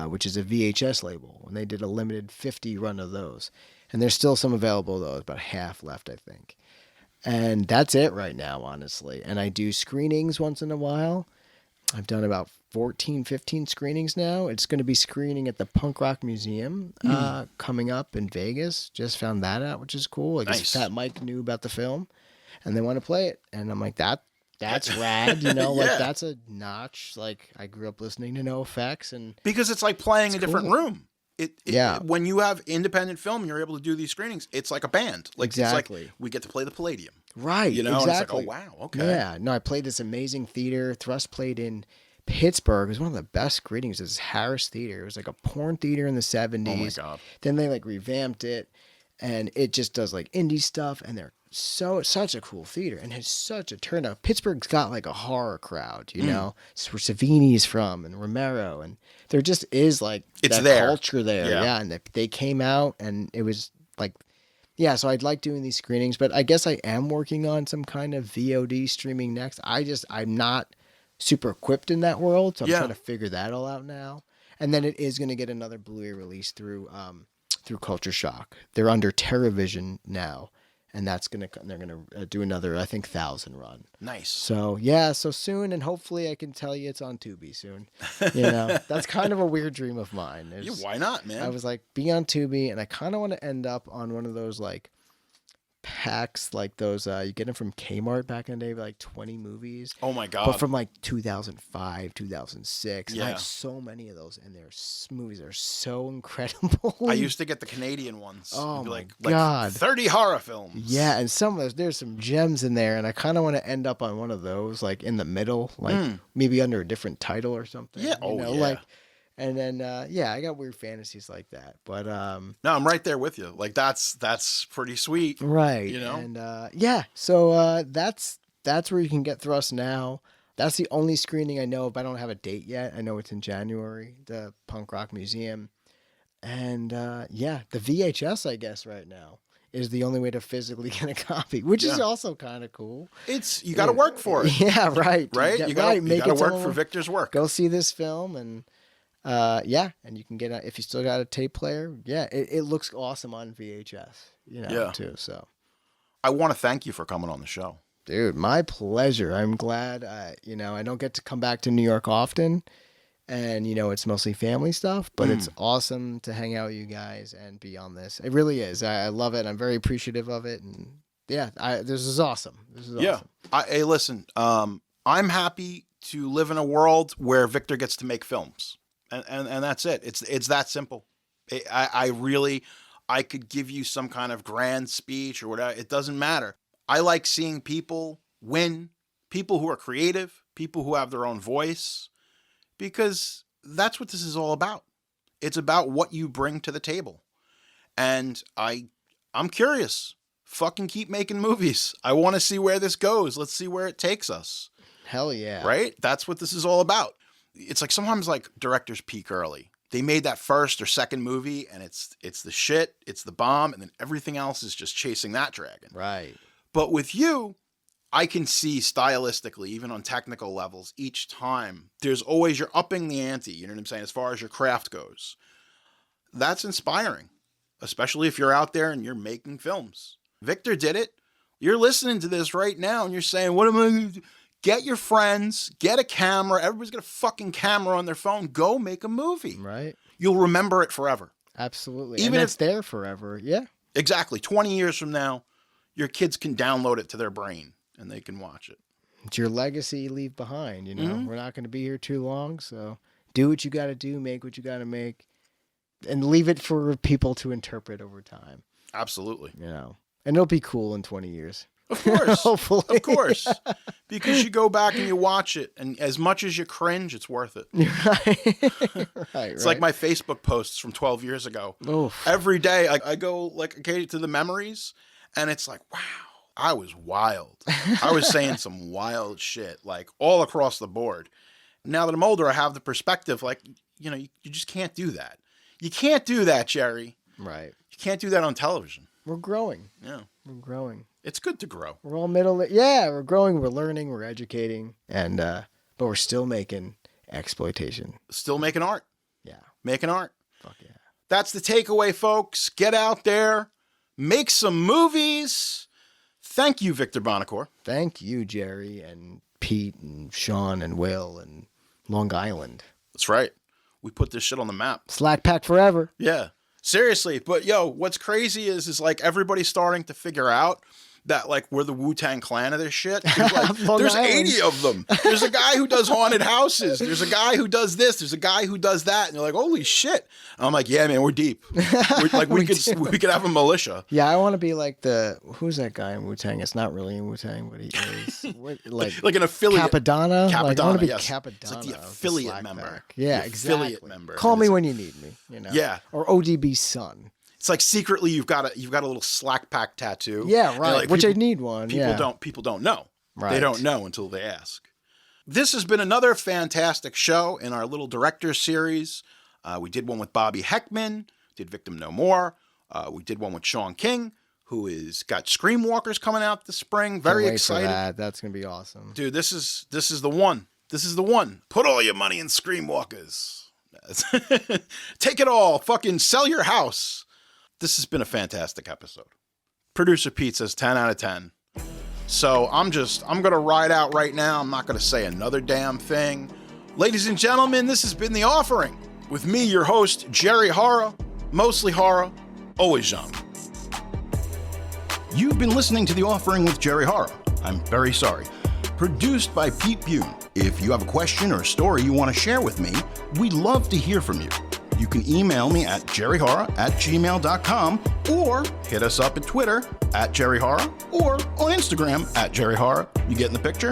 which is a VHS label. And they did a limited 50 run of those. And there's still some available, though. About half left, I think. And that's it right now, honestly. And I do screenings once in a while. I've done about 14, 15 screenings now. It's going to be screening at the Punk Rock Museum coming up in Vegas. Just found that out, which is cool. I guess Fat Mike knew about the film, and they want to play it. And I'm like, that's rad, you know? Like, that's a notch. Like, I grew up listening to NoFX. And because it's like playing a different room. Yeah. When you have independent film and you're able to do these screenings, it's like a band. Like, exactly. It's like we get to play the Palladium. Right, you know? exactly. And it's like, oh, wow, okay. Yeah, no, I played this amazing theater. Thrust played in Pittsburgh. It was one of the best screenings. It was Harris Theater. It was like a porn theater in the 70s. Oh my God. Then they like revamped it, and it just does like indie stuff, and they're such a cool theater and has such a turnout. Pittsburgh's got like a horror crowd, you know. It's where Savini's from and Romero, and there just is like it's that there. culture there. Yeah, and they came out, and it was like, yeah, so I'd like doing these screenings, but I guess I am working on some kind of VOD streaming next. I'm not super equipped in that world, so I'm trying to figure that all out now. And then it is going to get another Blu-ray release through Culture Shock. They're under TerraVision now, and they're gonna do another, I think, 1,000 run. Nice. So so soon, and hopefully I can tell you it's on Tubi soon. That's kind of a weird dream of mine. Why not, man? I was like, be on Tubi, and I kind of want to end up on one of those like packs, like those you get them from Kmart back in the day, like 20 movies. Oh my god! But from like 2005, 2006. Yeah. And I have so many of those, and their movies are so incredible. I used to get the Canadian ones. Oh my god! 30 horror films. Yeah, and some of those, there's some gems in there, and I kind of want to end up on one of those, like in the middle, like maybe under a different title or something. Yeah. Like. And then, I got weird fantasies like that. But no, I'm right there with you. Like that's pretty sweet, right? And so that's where you can get Thrust now. That's the only screening I know of. I don't have a date yet. I know it's in January, the Punk Rock Museum, and the VHS, I guess, right now is the only way to physically get a copy, which is also kind of cool. You got to work for it. Yeah, right. Right. You got to work for Victor's work. Go see this film and. And you can get if you still got a tape player. Yeah, it looks awesome on VHS. Too. So, I want to thank you for coming on the show, dude. My pleasure. I'm glad. I don't get to come back to New York often, and it's mostly family stuff. But it's awesome to hang out with you guys and be on this. It really is. I love it. I'm very appreciative of it, and this is awesome. Awesome. Hey, listen. I'm happy to live in a world where Victor gets to make films. And that's it. It's that simple. I could give you some kind of grand speech or whatever. It doesn't matter. I like seeing people win, people who are creative, people who have their own voice, because that's what this is all about. It's about what you bring to the table. And I'm curious. Fucking keep making movies. I want to see where this goes. Let's see where it takes us. Hell yeah. Right? That's what this is all about. It's like sometimes like directors peak early. They made that first or second movie and it's the shit, it's the bomb, and then everything else is just chasing that dragon. Right. But with you, I can see stylistically, even on technical levels, each time, you're upping the ante, you know what I'm saying, as far as your craft goes. That's inspiring, especially if you're out there and you're making films. Victor did it. You're listening to this right now and you're saying, what am I going to do? Get your friends, get a camera. Everybody's got a fucking camera on their phone. Go make a movie. Right. You'll remember it forever. Absolutely. Even if it's there forever. Yeah. Exactly. 20 years from now, your kids can download it to their brain and they can watch it. It's your legacy you leave behind. We're not going to be here too long. So do what you got to do, make what you got to make, and leave it for people to interpret over time. Absolutely. And it'll be cool in 20 years. Of course. Hopefully. Of course. Because you go back and you watch it, and as much as you cringe, it's worth it. Right. It's like my Facebook posts from 12 years ago. Oof. Every day I go occasionally to the memories, and it's like, wow, I was wild. I was saying some wild shit, like all across the board. Now that I'm older, I have the perspective, like, you just can't do that. You can't do that, Jerry. Right. You can't do that on television. We're growing. Yeah. We're growing. It's good to grow. We're all we're growing, we're learning, we're educating, and but we're still making exploitation. Still making art. Yeah. Making art. Fuck yeah. That's the takeaway, folks. Get out there. Make some movies. Thank you, Victor Bonacore. Thank you, Jerry and Pete and Sean and Will and Long Island. That's right. We put this shit on the map. Slack pack forever. Yeah. Seriously. But what's crazy is like everybody's starting to figure out that like we're the Wu-Tang Clan of this shit. There's 80 of them. There's a guy who does haunted houses. There's a guy who does this. There's a guy who does that. And they're like, holy shit. And I'm like, yeah, man, we're deep. We could have a militia. Yeah, I want to be like who's that guy in Wu-Tang? It's not really in Wu-Tang, but he is. Like an affiliate. Capadonna? Capadonna, I want to be yes. Capadonna. It's like the affiliate member. Yeah, the exactly. Affiliate member. Call me when you need me. Yeah. Or ODB's son. It's like secretly you've got a little slack pack tattoo. Yeah, right. Like Which I need one. People don't know. Right. They don't know until they ask. This has been another fantastic show in our little director series. We did one with Bobby Heckman, did Victim No More. We did one with Sean King, who is got Screamwalkers coming out this spring. Very excited. For that. That's gonna be awesome. Dude, this is the one. This is the one. Put all your money in Screamwalkers. Take it all. Fucking sell your house. This has been a fantastic episode. Producer Pete says 10 out of 10. So I'm going to ride out right now. I'm not going to say another damn thing. Ladies and gentlemen, this has been The Offering. With me, your host, Jerry Horror. Mostly horror, always genre. You've been listening to The Offering with Jerry Horror. I'm very sorry. Produced by Pete Bune. If you have a question or a story you want to share with me, we'd love to hear from you. You can email me at jerryhorror@gmail.com or hit us up at Twitter @jerryhorror or on Instagram @jerryhorror. You getting the picture?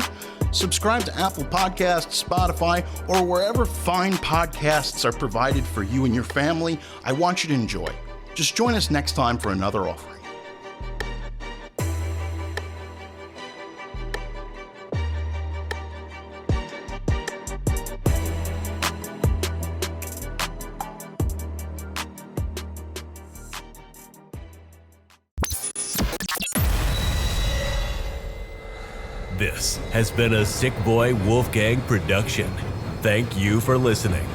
Subscribe to Apple Podcasts, Spotify, or wherever fine podcasts are provided for you and your family. I want you to enjoy. Just join us next time for another offering. This has been a Sick Boy Wolfgang production. Thank you for listening.